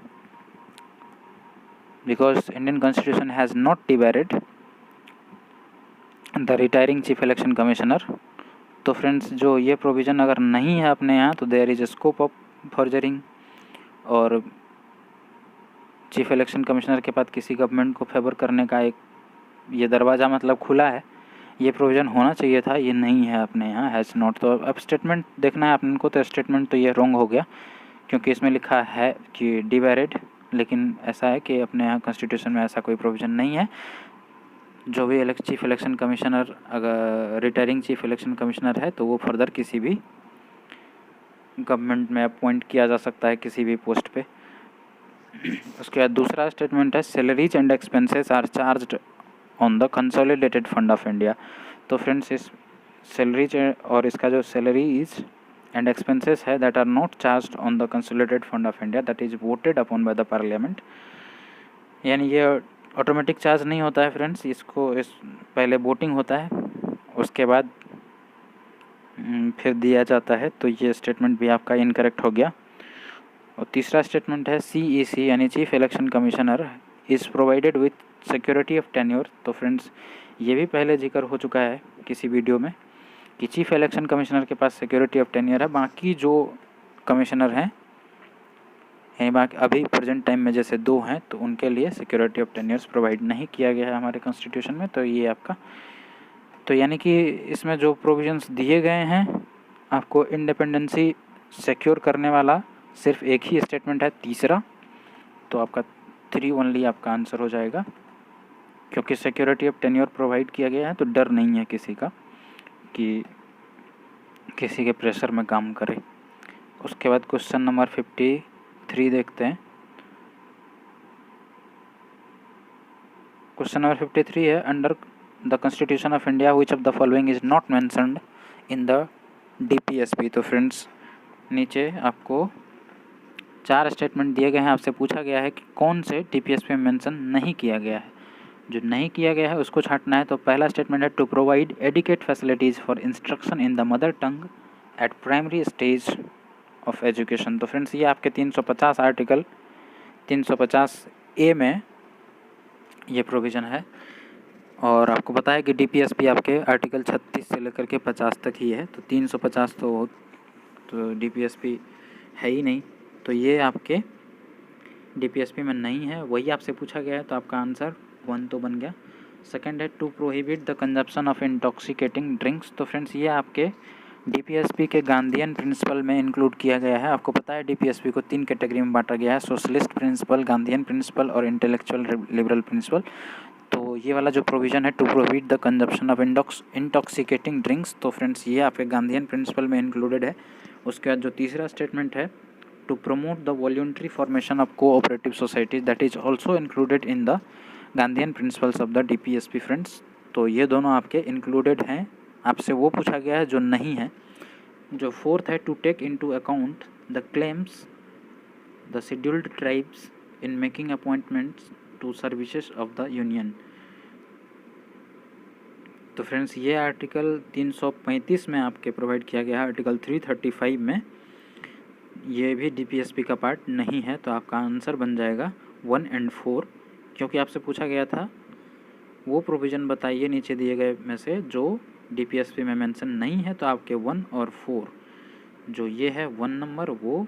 because Indian Constitution has not debarred the retiring chief election commissioner। तो फ्रेंड्स जो ये प्रोविज़न अगर नहीं है अपने यहाँ तो देयर इज स्कोप ऑफ फॉर्जरिंग, और चीफ इलेक्शन कमिश्नर के पास किसी गवर्नमेंट को फेवर करने का एक ये दरवाज़ा मतलब खुला है। ये प्रोविज़न होना चाहिए था, ये नहीं है अपने यहाँ, हैज़ नॉट। तो अब स्टेटमेंट देखना है अपन को, तो स्टेटमेंट तो ये रॉन्ग हो गया क्योंकि इसमें लिखा है कि डिबैरेड, लेकिन ऐसा है कि अपने यहाँ कॉन्स्टिट्यूशन में ऐसा कोई प्रोविज़न नहीं है। जो भी चीफ इलेक्शन कमिश्नर अगर रिटायरिंग चीफ इलेक्शन कमिश्नर है तो वो फर्दर किसी भी गवर्नमेंट में अपॉइंट किया जा सकता है किसी भी पोस्ट पे। उसके बाद दूसरा स्टेटमेंट है, salaries and expenses are charged on the consolidated fund of India. तो फ्रेंड्स इस सैलरीज और इसका जो सैलरीज एंड एक्सपेंसेस है that are not charged on the consolidated fund of India, that is voted upon by the parliament. यानी ये automatic charge नहीं होता है फ्रेंड्स, इसको पहले वोटिंग होता है उसके बाद फिर दिया जाता है। तो ये स्टेटमेंट भी आपका इनकरेक्ट हो गया। और तीसरा स्टेटमेंट है, CEC यानी chief election commissioner is provided with security of tenure. तो फ्रेंड्स ये भी पहले जिक्र हो चुका है किसी वीडियो में कि चीफ इलेक्शन कमिश्नर के पास सिक्योरिटी ऑफ टेन्योर है। बाकी जो कमिश्नर हैं यानी बाकी अभी प्रेजेंट टाइम में जैसे 2 हैं तो उनके लिए सिक्योरिटी ऑफ टेन्योर्स प्रोवाइड नहीं किया गया है हमारे कॉन्स्टिट्यूशन में। तो ये आपका, तो यानी कि इसमें जो प्रोविजंस दिए गए हैं आपको इंडिपेंडेंसी सिक्योर करने वाला सिर्फ एक ही स्टेटमेंट है, तीसरा। तो आपका 3 ओनली आपका आंसर हो जाएगा, क्योंकि सिक्योरिटी ऑफ टेन्योर प्रोवाइड किया गया है तो डर नहीं है किसी का कि किसी के प्रेशर में काम करे। उसके बाद क्वेश्चन नंबर 53 देखते हैं। क्वेश्चन नंबर 53 है, under the constitution of India which of the following is not mentioned in the DPSP। तो फ्रेंड्स नीचे आपको 4 स्टेटमेंट दिए गए हैं, आपसे पूछा गया है कि कौन से DPSP में मेंशन नहीं किया गया है। जो नहीं किया गया है उसको छांटना है। तो पहला स्टेटमेंट है, to provide adequate facilities for instruction in the mother tongue at primary stage of education. तो फ्रेंड्स ये आपके 350 आर्टिकल 350A में ये प्रोविज़न है। और आपको पता है कि DPSP आपके आर्टिकल 36 से लेकर के 50 तक ही है, तो 350 तो DPSP है ही नहीं। तो ये आपके DPSP में नहीं है, वही आपसे पूछा गया है। तो आपका आंसर 1 तो बन गया। सेकेंड है to prohibit the consumption of intoxicating drinks. तो फ्रेंड्स ये आपके डीपीएसपी के गांधीयन प्रिंसिपल में इंक्लूड किया गया है। आपको पता है डीपीएसपी को 3 कैटेगरी में बांटा गया है, सोशलिस्ट प्रिंसिपल, गांधीयन प्रिंसिपल और इंटेलेक्चुअल लिबरल प्रिंसिपल। तो ये वाला जो प्रोविज़न है to prohibit the consumption of intoxicating drinks, तो फ्रेंड्स ये आपके गांधीयन प्रिंसिपल में इंक्लूडेड है। उसके बाद जो तीसरा स्टेटमेंट है to promote the voluntary formation of cooperative societies, that is also included in the Gandhian principles of the DPSP friends. तो ये दोनों आपके इंक्लूडेड हैं। आपसे वो पूछा गया है जो नहीं है। जो फोर्थ है to take into account the claims the scheduled tribes in making appointments to services of the union. तो फ्रेंड्स ये आर्टिकल 335 में आपके प्रोवाइड किया गया है, आर्टिकल 335 में ये भी डीपीएसपी का पार्ट नहीं है। तो आपका आंसर बन जाएगा 1 और 4, क्योंकि आपसे पूछा गया था वो प्रोविज़न बताइए नीचे दिए गए में से जो डीपीएसपी में मेंशन नहीं है। तो आपके 1 और 4 जो ये है 1 नंबर वो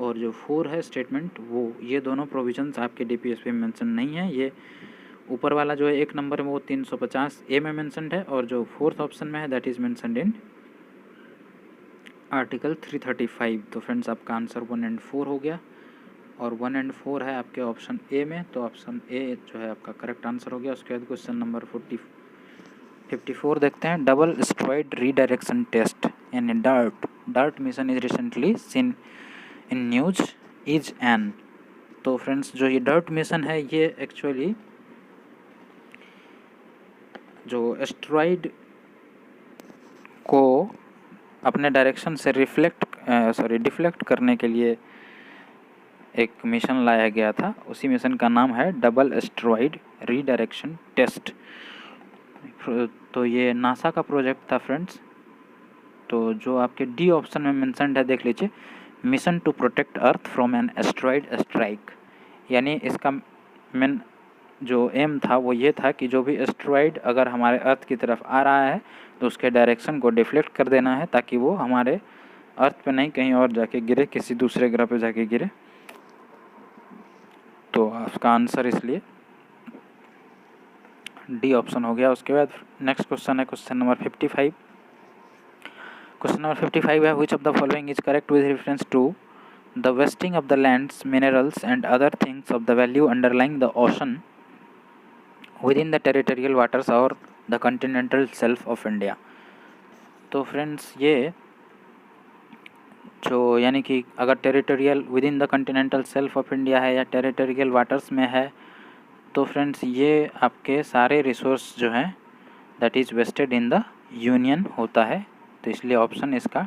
और जो 4 है स्टेटमेंट वो, ये दोनों प्रोविजंस आपके डीपीएसपी में मेंशन नहीं है। ये ऊपर वाला जो है 1 नंबर में वो 350 ए में मेंशनड है और जो 4th ऑप्शन में है that is mentioned in article 335। तो फ्रेंड्स आपका आंसर 1 और 4 हो गया और 1 और 4 है आपके ऑप्शन ए में। तो ऑप्शन ए जो है आपका करेक्ट आंसर हो गया। उसके बाद क्वेश्चन नंबर 54 देखते हैं। डबल स्ट्रॉइड रीडायरेक्शन टेस्ट यानी dart mission is recently seen in news is an. तो फ्रेंड्स जो ये डार्ट मिशन है ये एक्चुअली जो एस्ट्रॉइड को अपने डायरेक्शन से डिफ्लेक्ट करने के लिए एक मिशन लाया गया था। उसी मिशन का नाम है डबल एस्ट्रॉइड रीडायरेक्शन टेस्ट। तो ये नासा का प्रोजेक्ट था फ्रेंड्स। तो जो आपके डी ऑप्शन में मेंशन्ड है देख लीजिए, mission to protect earth from an asteroid strike, यानी इसका मेन जो एम था वो ये था कि जो भी एस्ट्रॉइड अगर हमारे अर्थ की तरफ आ रहा है तो उसके डायरेक्शन को डिफ्लेक्ट कर देना है ताकि वो हमारे अर्थ पे नहीं कहीं और जाके गिरे, किसी दूसरे ग्रह पे जाके गिरे। तो उसका आंसर इसलिए डी ऑप्शन हो गया। उसके बाद नेक्स्ट क्वेश्चन है क्वेश्चन नंबर 55। क्वेश्चन नंबर 55 है which of the following is correct with reference to the vesting of the lands, minerals and other things of the value underlying the ocean within the territorial waters और the continental shelf of India. तो friends ये जो यानी कि अगर territorial within the continental shelf of India है या territorial waters में है तो फ्रेंड्स ये आपके सारे रिसोर्स जो हैं that is vested in the union होता है। तो इसलिए ऑप्शन इसका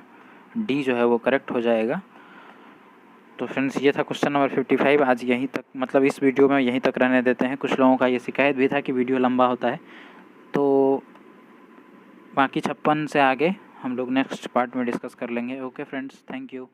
डी जो है वो करेक्ट हो जाएगा। तो फ्रेंड्स ये था क्वेश्चन नंबर 55। आज यहीं तक, मतलब इस वीडियो में यहीं तक रहने देते हैं। कुछ लोगों का ये शिकायत भी था कि वीडियो लंबा होता है, तो बाकी 56 से आगे हम लोग नेक्स्ट पार्ट में डिस्कस कर लेंगे। Okay friends, thank you.